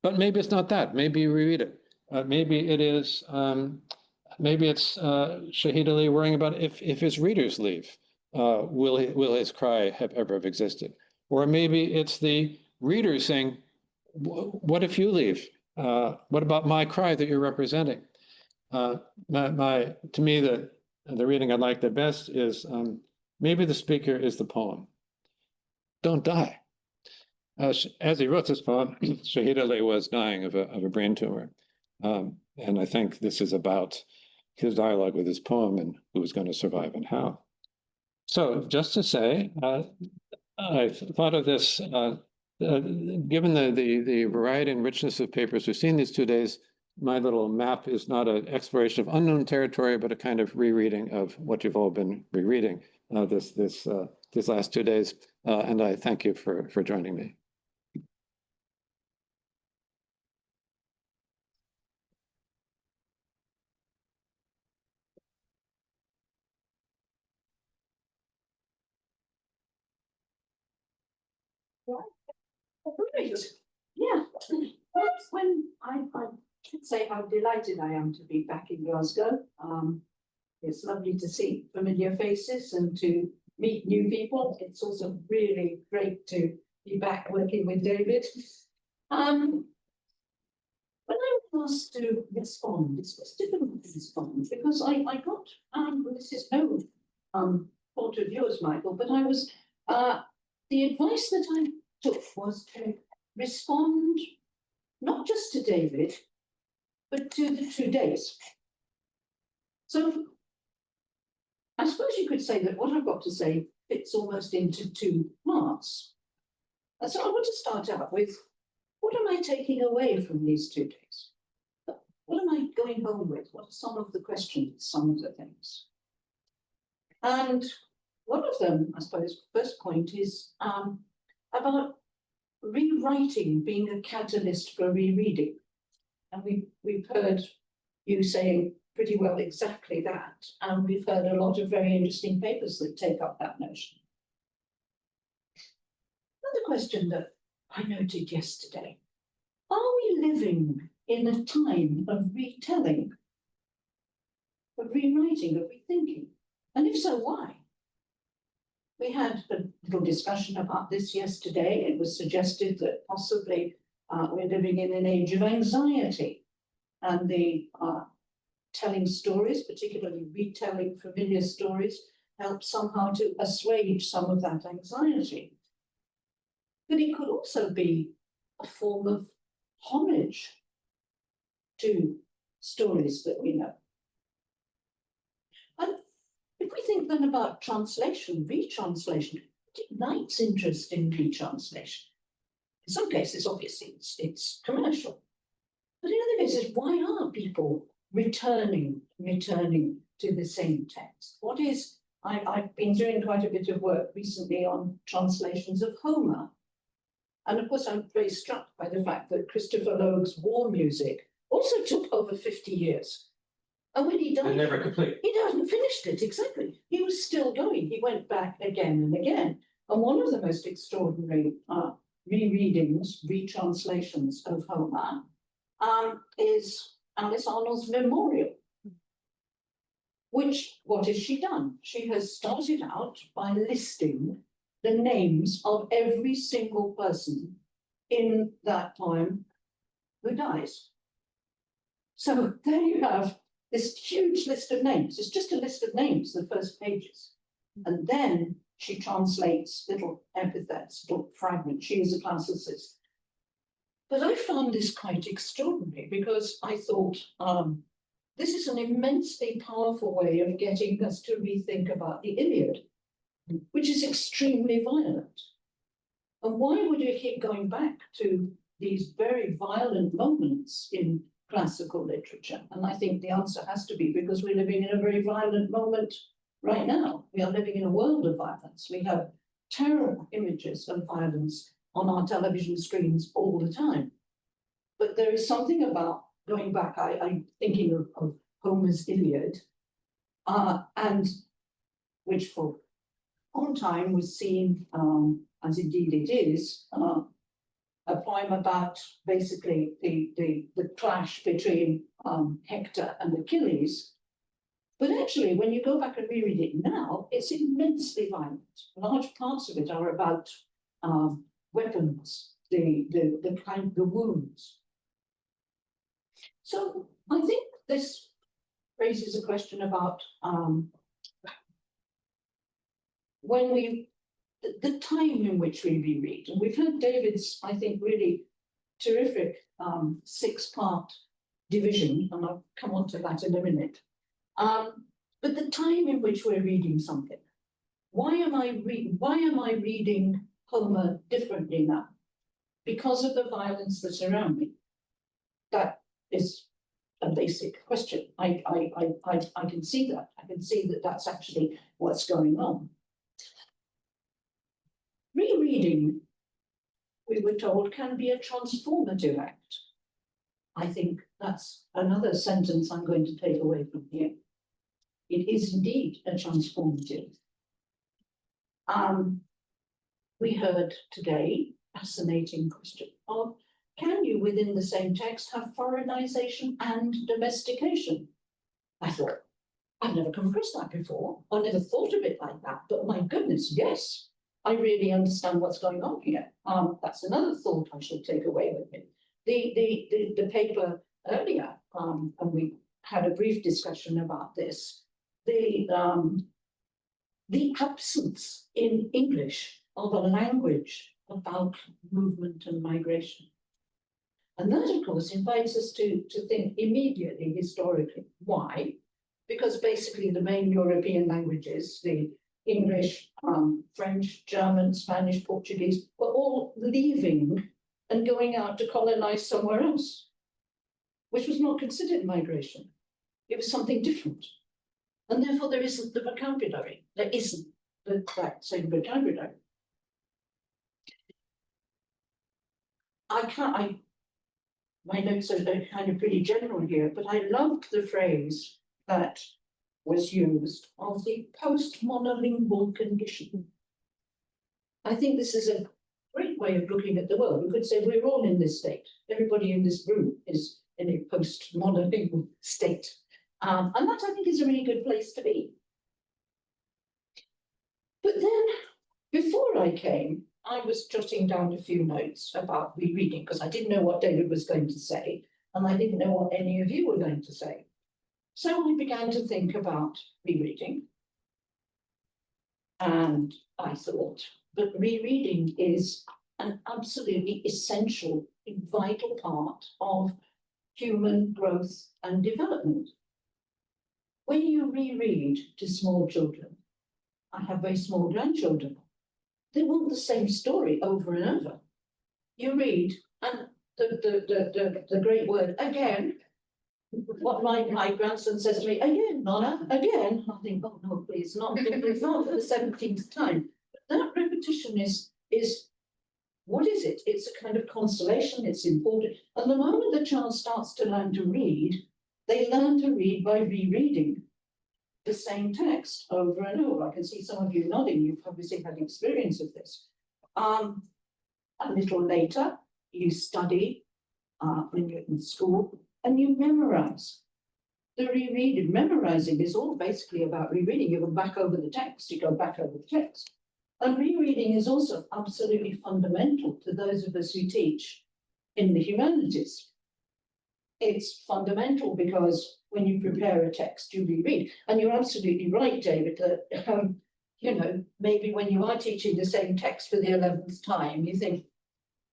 But maybe it's not that. Maybe you reread it. Maybe it is. Maybe it's Shahid Ali worrying about if his readers leave, will his cry have ever have existed? Or maybe it's the reader saying, "What if you leave? What about my cry that you're representing?" To me, the reading I like the best is maybe the speaker is the poem. Don't die. As he wrote this poem, Shahid Ali was dying of a brain tumor. And I think this is about his dialogue with his poem and who was going to survive and how. So just to say, I thought of this, given the variety and richness of papers we've seen these 2 days, my little map is not an exploration of unknown territory, but a kind of rereading of what you've all been rereading these last 2 days. And I thank you for joining me. Right. Yeah. When I should say how delighted I am to be back in Glasgow. It's lovely to see familiar faces and to meet new people. It's also really great to be back working with David. When I was asked to respond, it was difficult to respond because I got, this is no fault of yours, Michael, but I was, the advice that I took was to respond not just to David, but to the 2 days. So I suppose you could say that what I've got to say fits almost into 2 parts. And so I want to start out with, what am I taking away from these 2 days? What am I going home with? What are some of the questions, some of the things? And one of them, I suppose, first point is about rewriting being a catalyst for rereading. And we've heard you saying pretty well exactly that. And we've heard a lot of very interesting papers that take up that notion. Another question that I noted yesterday: are we living in a time of retelling, of rewriting, of rethinking? And if so, why? We had a little discussion about this yesterday. It was suggested that possibly we're living in an age of anxiety, and the telling stories, particularly retelling familiar stories, help somehow to assuage some of that anxiety. But it could also be a form of homage to stories that we know. And if we think then about translation, retranslation, it ignites interest in retranslation. In some cases, obviously, it's commercial. But in other cases, why are people returning to the same text? What is, I've been doing quite a bit of work recently on translations of Homer. And of course, I'm very struck by the fact that Christopher Logue's war music also took over 50 years. And when he died, never complete. He hadn't finished it, exactly. He was still going. He went back again and again. And one of the most extraordinary rereadings, retranslations of Homer is Alice Arnold's Memorial. Which, what has she done? She has started out by listing the names of every single person in that poem who dies. So there you have this huge list of names. It's just a list of names, the first pages. And then she translates little epithets, little fragments. She is a classicist. But I found this quite extraordinary because I thought this is an immensely powerful way of getting us to rethink about the Iliad. which is extremely violent. And why would we keep going back to these very violent moments in classical literature? And I think the answer has to be because we're living in a very violent moment right now. We are living in a world of violence. We have terror images of violence on our television screens all the time. But there is something about going back, I'm thinking of Homer's Iliad, and which for a long time was seen, as indeed it is, a poem about basically the clash between Hector and Achilles. But actually, when you go back and reread it now, it's immensely violent. Large parts of it are about weapons, the wounds. So I think this raises a question about when the time in which we reread. And we've had David's, I think, really terrific 6-part division, and I'll come on to that in a minute. But the time in which we're reading something. Why am I reading Homer differently now? Because of the violence that's around me. That is a basic question. I can see that. I can see that that's actually what's going on. Rereading, we were told, can be a transformative act. I think that's another sentence I'm going to take away from here. It is indeed a transformative. We heard today, fascinating question of, can you within the same text have foreignization and domestication? I thought, I've never come across that before. I never thought of it like that, but my goodness, yes, I really understand what's going on here. That's another thought I should take away with me. The paper earlier, and we had a brief discussion about this, the absence in English of a language about movement and migration. And that, of course, invites us to think immediately historically. Why? Because basically the main European languages, the English, French, German, Spanish, Portuguese, were all leaving and going out to colonize somewhere else, which was not considered migration. It was something different. And therefore there isn't the vocabulary. There isn't that same vocabulary. My notes are kind of pretty general here, but I loved the phrase that was used of the post-monolingual condition. I think this is a great way of looking at the world. We could say we're all in this state. Everybody in this room is in a post-monolingual state. And that, I think, is a really good place to be. But then, before I came, I was jotting down a few notes about rereading because I didn't know what David was going to say, and I didn't know what any of you were going to say. So I began to think about rereading. And I thought that rereading is an absolutely essential, vital part of human growth and development. When you reread to small children, I have very small grandchildren, they want the same story over and over. You read, and the great word again, what my grandson says to me, again, Nonna, again. I think, oh no, please, it's not for the 17th time. But that repetition is what is it? It's a kind of consolation, it's important. And the moment the child starts to learn to read, they learn to read by rereading the same text over and over. I can see some of you nodding, you've obviously had experience of this. A little later, you study when you're in school, and you memorize. The rereading, memorizing is all basically about rereading. You go back over the text, you go back over the text. And rereading is also absolutely fundamental to those of us who teach in the humanities. It's fundamental because when you prepare a text, you reread. And you're absolutely right, David, that, you know, maybe when you are teaching the same text for the 11th time, you think,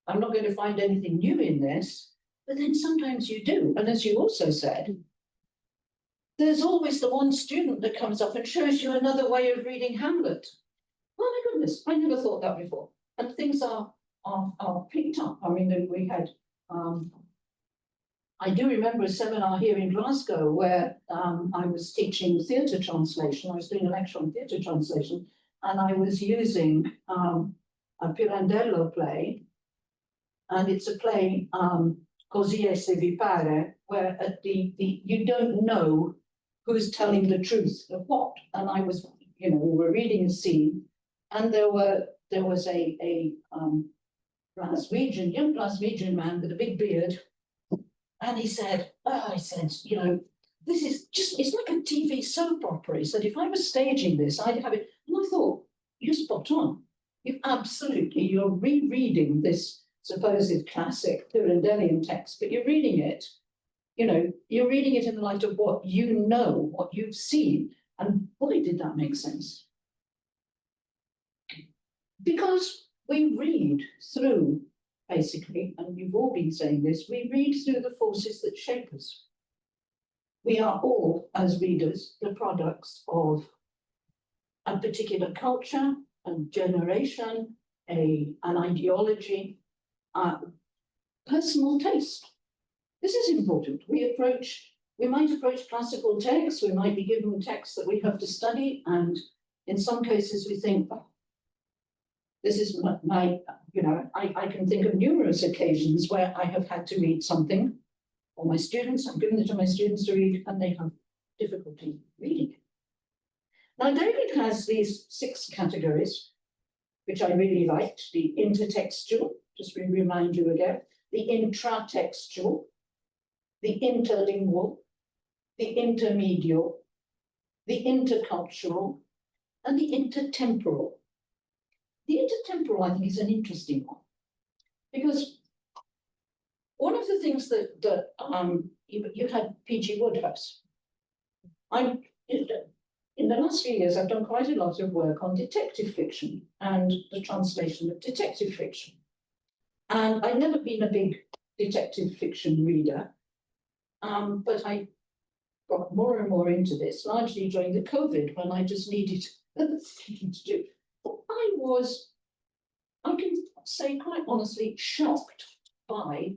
I'm not going to find anything new in this. But then sometimes you do. And as you also said, there's always the one student that comes up and shows you another way of reading Hamlet. oh my goodness, I never thought that before. And things are picked up. I mean, we had, I do remember a seminar here in Glasgow where I was teaching theatre translation. I was doing a lecture on theatre translation, and I was using a Pirandello play. And it's a play, Così è se vi pare, where at you don't know who's telling the truth of what. And I was, we were reading a scene, and there was a young Glaswegian man with a big beard. And he said, this is just, it's like a TV soap opera. He said, if I was staging this, I'd have it. And I thought, you're spot on. You're rereading this supposed classic Pirandellian text, but you're reading it, you're reading it in the light of what what you've seen. And boy, did that make sense. Because we read through, basically, and you've all been saying this, we read through the forces that shape us. We are all, as readers, the products of a particular culture, a generation, an ideology, personal taste. This is important. We might approach classical texts, we might be given texts that we have to study, and in some cases we think, oh, this is I can think of numerous occasions where I have had to read something, or my students, I've given it to my students to read, and they have difficulty reading it. Now, David has these 6 categories, which I really liked: the intertextual, just to remind you again, the intratextual, the interlingual, the intermedial, the intercultural, and the intertemporal. The intertemporal, I think, is an interesting one, because one of the things that you had P.G. Wodehouse. In the last few years, I've done quite a lot of work on detective fiction and the translation of detective fiction. And I've never been a big detective fiction reader, but I got more and more into this, largely during the COVID, when I just needed something to do. I can say quite honestly, shocked by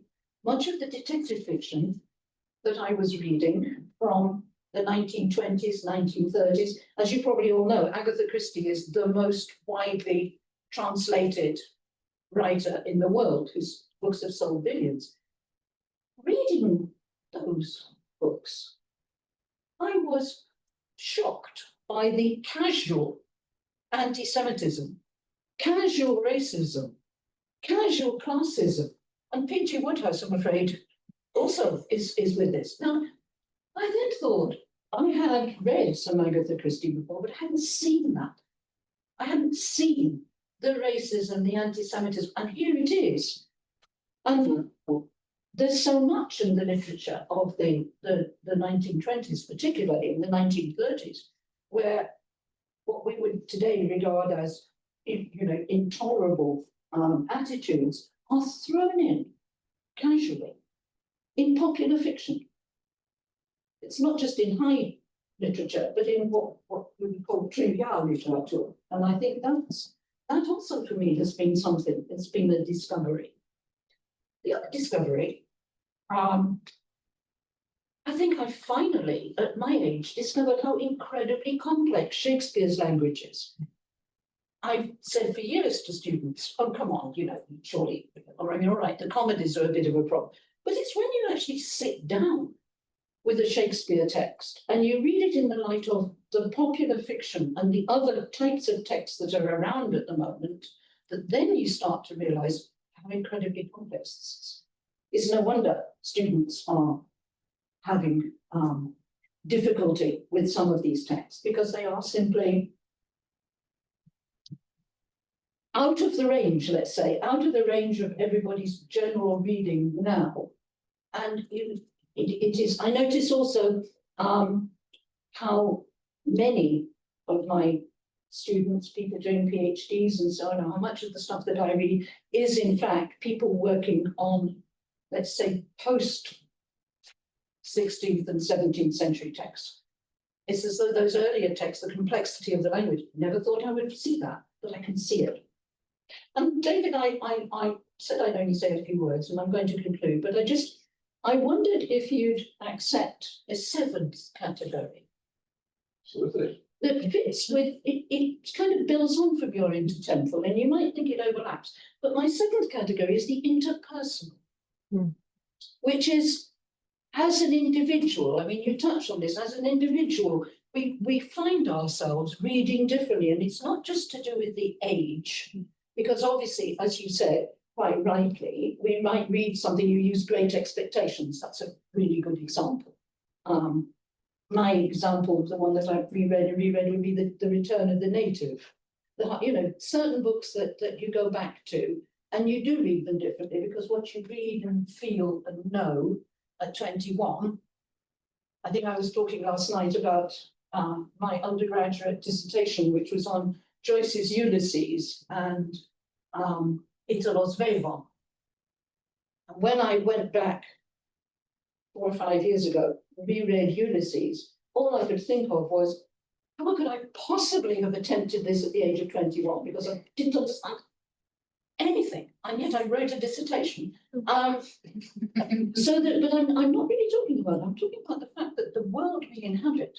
much of the detective fiction that I was reading from the 1920s, 1930s. As you probably all know, Agatha Christie is the most widely translated writer in the world, whose books have sold billions. Reading those books, I was shocked by the casual anti-Semitism, casual racism, casual classism. And P.G. Wodehouse, I'm afraid, also is with this. Now, I then thought, I had read some Agatha Christie before, but I hadn't seen that. I hadn't seen the racism, the anti-Semitism, and here it is. And there's so much in the literature of the 1920s, particularly in the 1930s, where what we would today regard as, intolerable attitudes are thrown in casually in popular fiction. It's not just in high literature, but in what we would call trivial literature. And I think that also for me has been something, it's been a discovery. The other discovery, I think I finally, at my age, discovered how incredibly complex Shakespeare's language is. I've said for years to students, oh, come on, surely, all right, the comedies are a bit of a problem. But it's when you actually sit down with a Shakespeare text and you read it in the light of the popular fiction and the other types of texts that are around at the moment, that then you start to realize how incredibly complex this is. It's no wonder students are having difficulty with some of these texts, because they are simply out of the range, let's say, out of the range of everybody's general reading now. And it is, I notice also how many of my students, people doing PhDs and so on, how much of the stuff that I read is in fact people working on, let's say, post 16th and 17th century texts. It's as though those earlier texts, the complexity of the language, never thought I would see that. that I can see it. And David, I said I'd only say a few words, and I'm going to conclude, but I wondered if you'd accept a seventh category. Absolutely. That fits with, it kind of builds on from your intertemporal, and you might think it overlaps. But my second category is the interpersonal, which is, as an individual, I mean, you touched on this, as an individual, we find ourselves reading differently, and it's not just to do with the age, because obviously, as you said, quite rightly, we might read something, you use Great Expectations, that's a really good example. My example, the one that I've reread would be the Return of the Native. You know, certain books that you go back to, and you do read them differently, because what you read and feel and know at 21, I think I was talking last night about my undergraduate dissertation, which was on Joyce's Ulysses and Italos Vivant. And when I went back 4 or 5 years ago, reread Ulysses, all I could think of was, how could I possibly have attempted this at the age of 21? Because I didn't understand anything, and yet I wrote a dissertation. But I'm not really talking about, I'm talking about the fact that the world we inhabit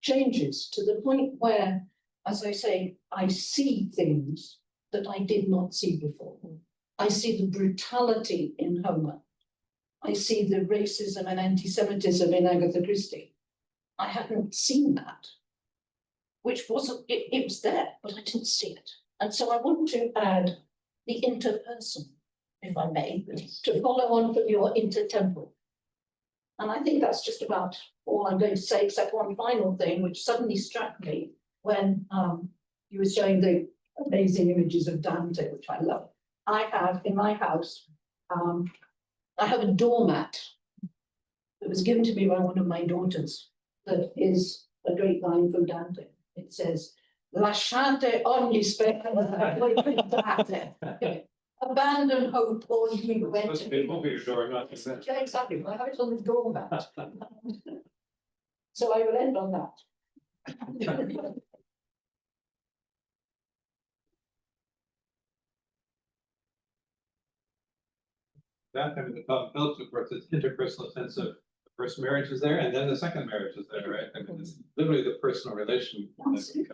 changes to the point where, as I say, I see things that I did not see before. I see the brutality in Homer. I see the racism and anti-Semitism in Agatha Christie. I hadn't seen that, which wasn't, it was there, but I didn't see it. And so I want to add the interpersonal, if I may, to follow on from your intertemporal. And I think that's just about all I'm going to say, except one final thing, which suddenly struck me when you were showing the amazing images of Dante, which I love. I have in my house, I have a doormat that was given to me by one of my daughters that is a great line from Dante. It says, "Lasciate ogni speranza, abandon hope, all you went Must be over your door, not just that. Yeah, exactly. I have it on the doormat." So I will end on that. That, I mean, the Tom Phillips, of course, this interpersonal sense of the first marriage is there, and then the second marriage is there, right? I mean, it's literally the personal relation that comes in.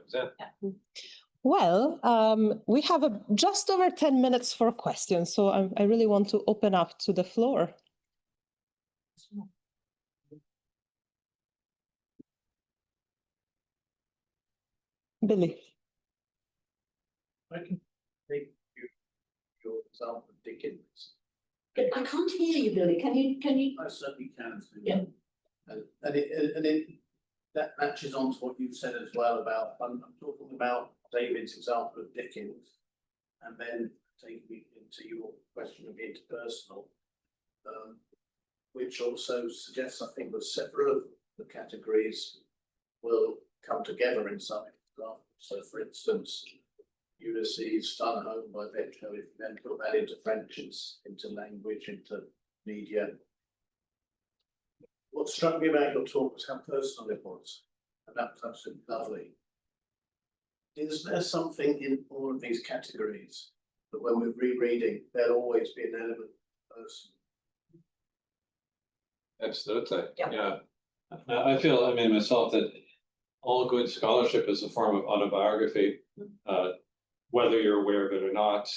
Well, we have just over 10 minutes for questions, so I really want to open up to the floor. Billy. I can take your example of Dickens. I can't hear you, Billy. Can you? I certainly can. Yeah. And that matches on to what you said as well about, I'm talking about David's example of Dickens, and then taking me into your question of interpersonal, which also suggests, I think, that several of the categories will come together in some examples. So, for instance, Ulysses, Fun Home by Betcho, if you then put that into French, into language, into media. What struck me about your talk was how personal it was, and that was absolutely lovely. Is there something in all of these categories that when we're rereading, there'll always be an element of person? Absolutely, Yeah. Now, I feel, I mean, myself, that all good scholarship is a form of autobiography, whether you're aware of it or not.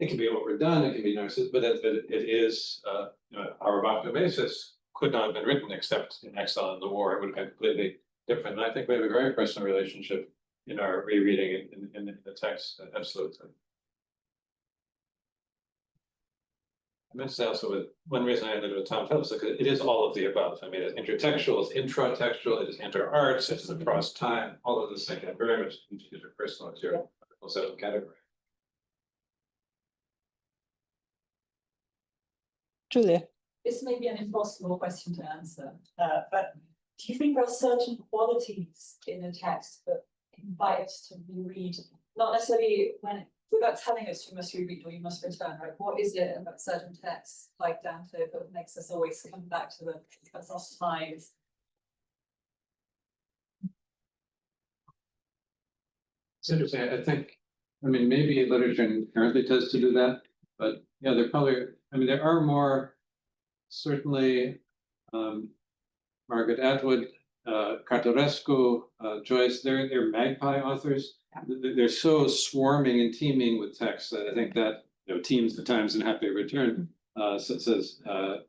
It can be overdone, it can be narcissistic, but it is, our Bactobasis could not have been written except in exile in the war. It would have been completely different. And I think we have a very personal relationship in our rereading in the text, absolutely. I meant to say also with one reason I ended with Tom Phillips, because it is all of the above. I mean, it's intertextual, it's intratextual, it is inter-arts, it's across time, all of this thing, and very much interpersonal as your set of category. Julia. This may be an impossible question to answer, but do you think there are certain qualities in a text that invite us to reread, not necessarily without telling us you must reread or you must return, right? What is it about certain texts like Dante that makes us always come back to the lost times? It's interesting, I think I mean, maybe literature inherently tends to do that, but yeah, there are more, certainly, Margaret Atwood, Cartarescu, Joyce, they're magpie authors. They're so swarming and teeming with text that I think that, teams the times and happy return, says, the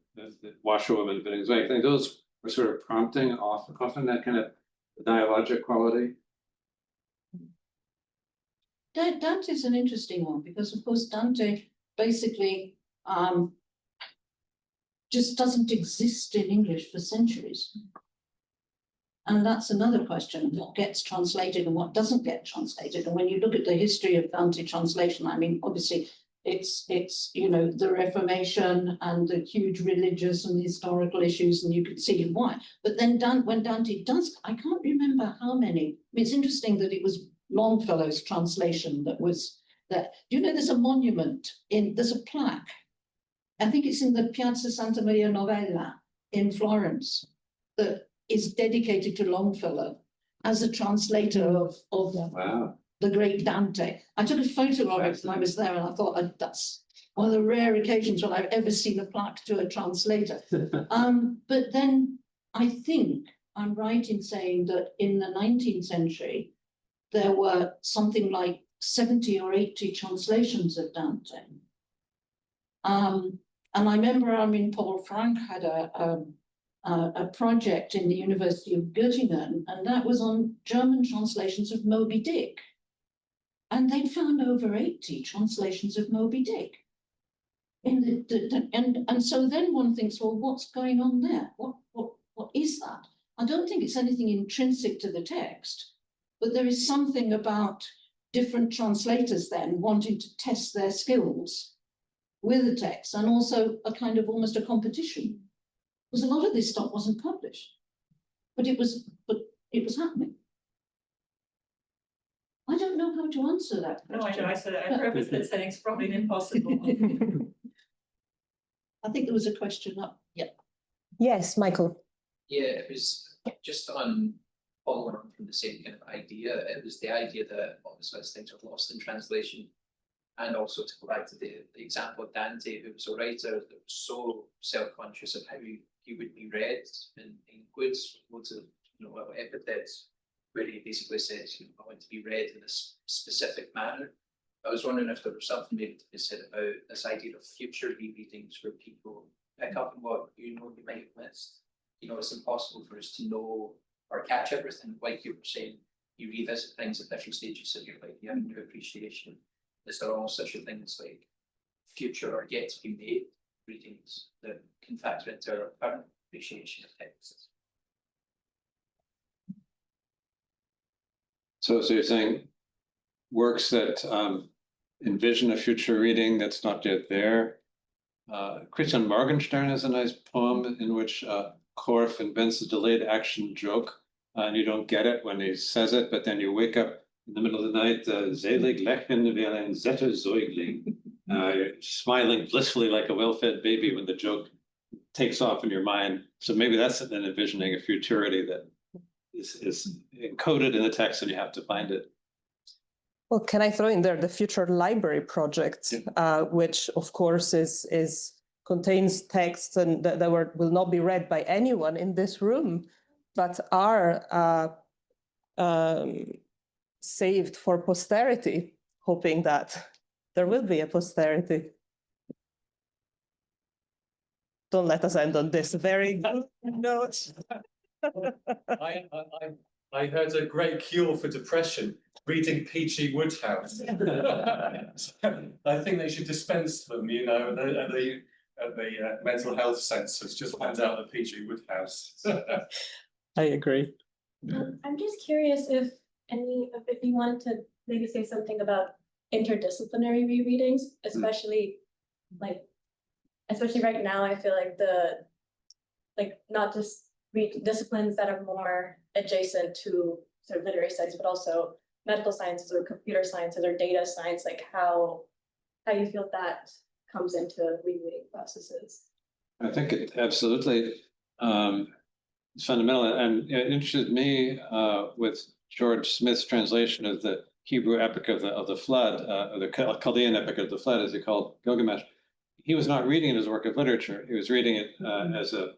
washerwoman of Bidding's Way. I think those were sort of prompting often that kind of dialogic quality. Dante's an interesting one because, of course, Dante basically just doesn't exist in English for centuries. And that's another question, what gets translated and what doesn't get translated. And when you look at the history of Dante translation, I mean, obviously, it's the Reformation and the huge religious and historical issues, and you can see why. But then when Dante does, I can't remember how many. I mean, it's interesting that it was Longfellow's translation that was there. Do you know there's a monument there's a plaque. I think it's in the Piazza Santa Maria Novella in Florence that is dedicated to Longfellow as a translator of Wow. the great Dante. I took a photo of it when I was there, and I thought that's one of the rare occasions when I've ever seen a plaque to a translator. But then I think I'm right in saying that in the 19th century, there were something like 70 or 80 translations of Dante. And I remember, Paul Frank had a project in the University of Göttingen, and that was on German translations of Moby Dick. And they'd found over 80 translations of Moby Dick. And so then one thinks, well, what's going on there? What is that? I don't think it's anything intrinsic to the text, but there is something about different translators then wanting to test their skills with the text, and also a kind of almost a competition. Because a lot of this stuff wasn't published, but it was happening. I don't know how to answer that question. No, I know, I said I purposed it saying it's probably an impossible one. I think there was a question up. Yeah. Yes, Michael. Yeah, it was just on following on from the same kind of idea. It was the idea that obviously as things are lost in translation, and also to go back to the example of Dante, who was a writer that was so self-conscious of how he would be read, and includes loads of epithets where he basically says, I want to be read in this specific manner. I was wondering if there was something maybe to be said about this idea of future rereadings where people pick up on what you might have missed. It's impossible for us to know or catch everything. Like you were saying, you revisit things at different stages of your life, you have a new appreciation. Is there almost such a thing as like future or yet to be made readings that can factor into our current appreciation of texts? So you're saying works that envision a future reading that's not yet there. Christian Morgenstern has a nice poem in which Korff invents a delayed action joke, and you don't get it when he says it, but then you wake up in the middle of the night, selig lächeln wie ein satter Säugling, smiling blissfully like a well-fed baby when the joke takes off in your mind. So maybe that's an envisioning a futurity that is encoded in the text and you have to find it. Well, can I throw in there the Future Library Project, Yeah. which of course contains texts and that will not be read by anyone in this room, but are saved for posterity, hoping that there will be a posterity. Don't let us end on this very good note. I heard a great cure for depression, reading P.G. Wodehouse. I think they should dispense them, at the mental health census, just find out that P.G. Wodehouse. I agree. I'm just curious if you wanted to maybe say something about interdisciplinary rereadings, especially right now. I feel like not just read disciplines that are more adjacent to sort of literary studies, but also medical sciences or computer sciences or data science, like how you feel that comes into rereading processes. I think it absolutely it's fundamental, and it interested me with George Smith's translation of the Hebrew epic of the flood, or the Chaldean epic of the flood, as he called Gilgamesh, he was not reading it as a work of literature. He was reading it as a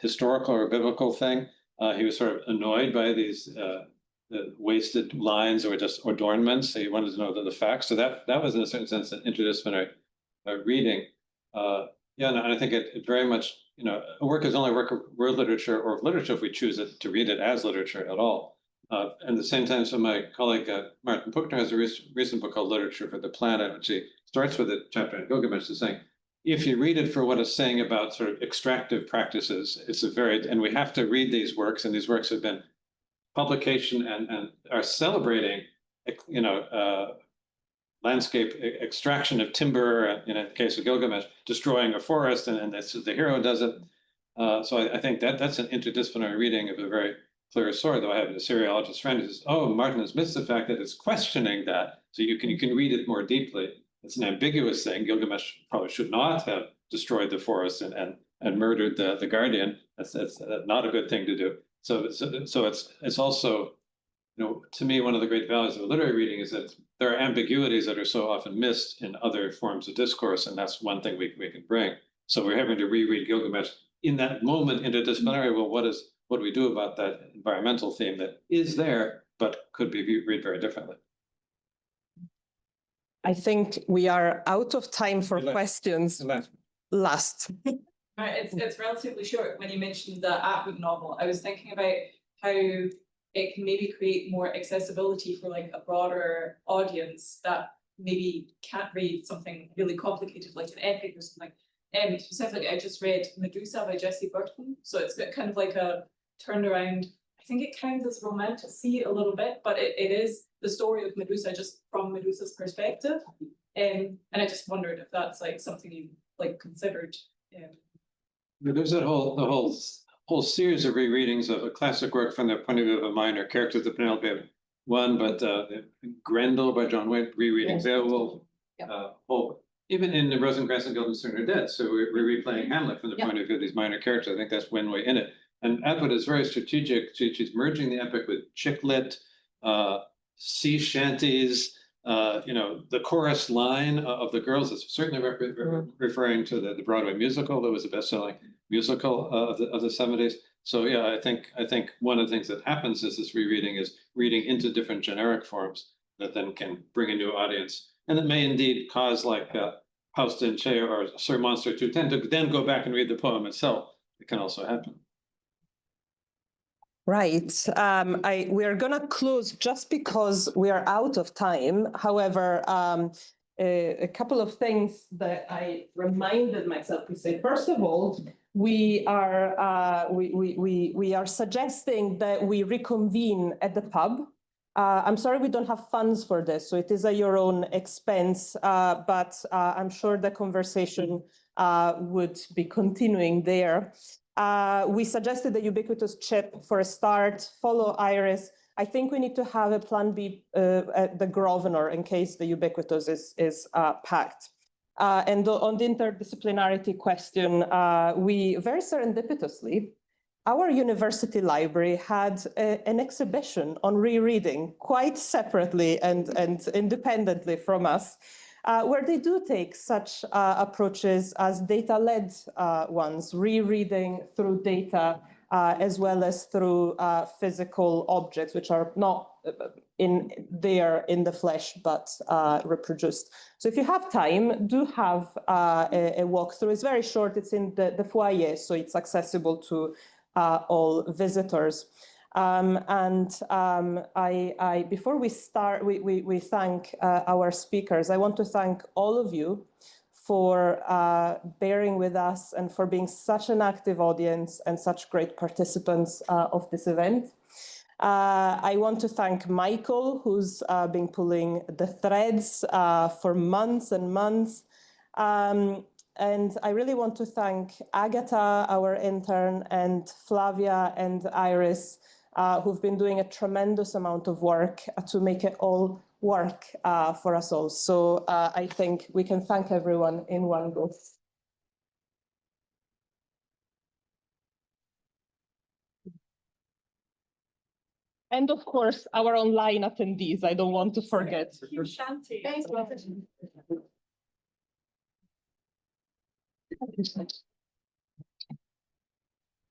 historical or biblical thing. He was sort of annoyed by these wasted lines or just adornments. So he wanted to know the facts. So that was in a certain sense an interdisciplinary reading. Yeah, and I think it very much, a work is only a work of world literature or of literature if we choose it to read it as literature at all. At the same time, so my colleague Martin Puchner has a recent book called Literature for the Planet, which he starts with a chapter on Gilgamesh, is saying, if you read it for what it's saying about sort of extractive practices, it's and we have to read these works, and these works have been publication and are celebrating, landscape extraction of timber, in the case of Gilgamesh, destroying a forest, and the hero does it. So I think that's an interdisciplinary reading of a very clear story, though I have a Syriologist friend who says, oh, Martin has missed the fact that it's questioning that. So you can read it more deeply. It's an ambiguous thing. Gilgamesh probably should not have destroyed the forest and murdered the guardian. That's not a good thing to do. So it's also, to me, one of the great values of a literary reading is that there are ambiguities that are so often missed in other forms of discourse, and that's one thing we can bring. So we're having to reread Gilgamesh in that moment interdisciplinary. Well, what do we do about that environmental theme that is there, but could be read very differently? I think we are out of time for questions. Last. Right, it's relatively short. When you mentioned the Atwood novel, I was thinking about how it can maybe create more accessibility for like a broader audience that maybe can't read something really complicated like an epic or something. Specifically, I just read Medusa by Jessie Burton, so it's got kind of like a turnaround. I think it counts as romantasy a little bit, but it is the story of Medusa just from Medusa's perspective. And I just wondered if that's like something you like considered. There's that whole series of rereadings of a classic work from the point of view of a minor character, the Penelope one, but Grendel by John Waite rereadings. They will even in the Rosencrantz and Guildenstern are Dead. So we're replaying Hamlet from the point of view of these minor characters. I think that's one way in it. And Atwood is very strategic. She's merging the epic with chick lit, sea shanties. The chorus line of the girls is certainly referring to the Broadway musical that was a best-selling musical of the 70s. So yeah, I think one of the things that happens is this rereading is reading into different generic forms that then can bring a new audience, and it may indeed cause like Faust and Che or Sir Monster 210 to then go back and read the poem itself. It can also happen. Right. We are going to close just because we are out of time. However, a couple of things that I reminded myself to say. First of all, we are suggesting that we reconvene at the pub. I'm sorry we don't have funds for this, so it is at your own expense, but I'm sure the conversation would be continuing there. We suggested the ubiquitous chip for a start, follow Iris. I think we need to have a plan B at the Grosvenor in case the ubiquitous is packed. And on the interdisciplinarity question, we very serendipitously, our university library had an exhibition on rereading quite separately and independently from us, where they do take such approaches as data-led ones, rereading through data as well as through physical objects, which are not in the flesh, but reproduced. So if you have time, do have a walkthrough. It's very short. It's in the foyer, so it's accessible to all visitors. Before we start, we thank our speakers. I want to thank all of you for bearing with us and for being such an active audience and such great participants of this event. I want to thank Michael, who's been pulling the threads for months and months. And I really want to thank Agatha, our intern, and Flavia and Iris, who've been doing a tremendous amount of work to make it all work for us all. So I think we can thank everyone in one go. And of course, our online attendees, I don't want to forget. Huge shanty. Thanks.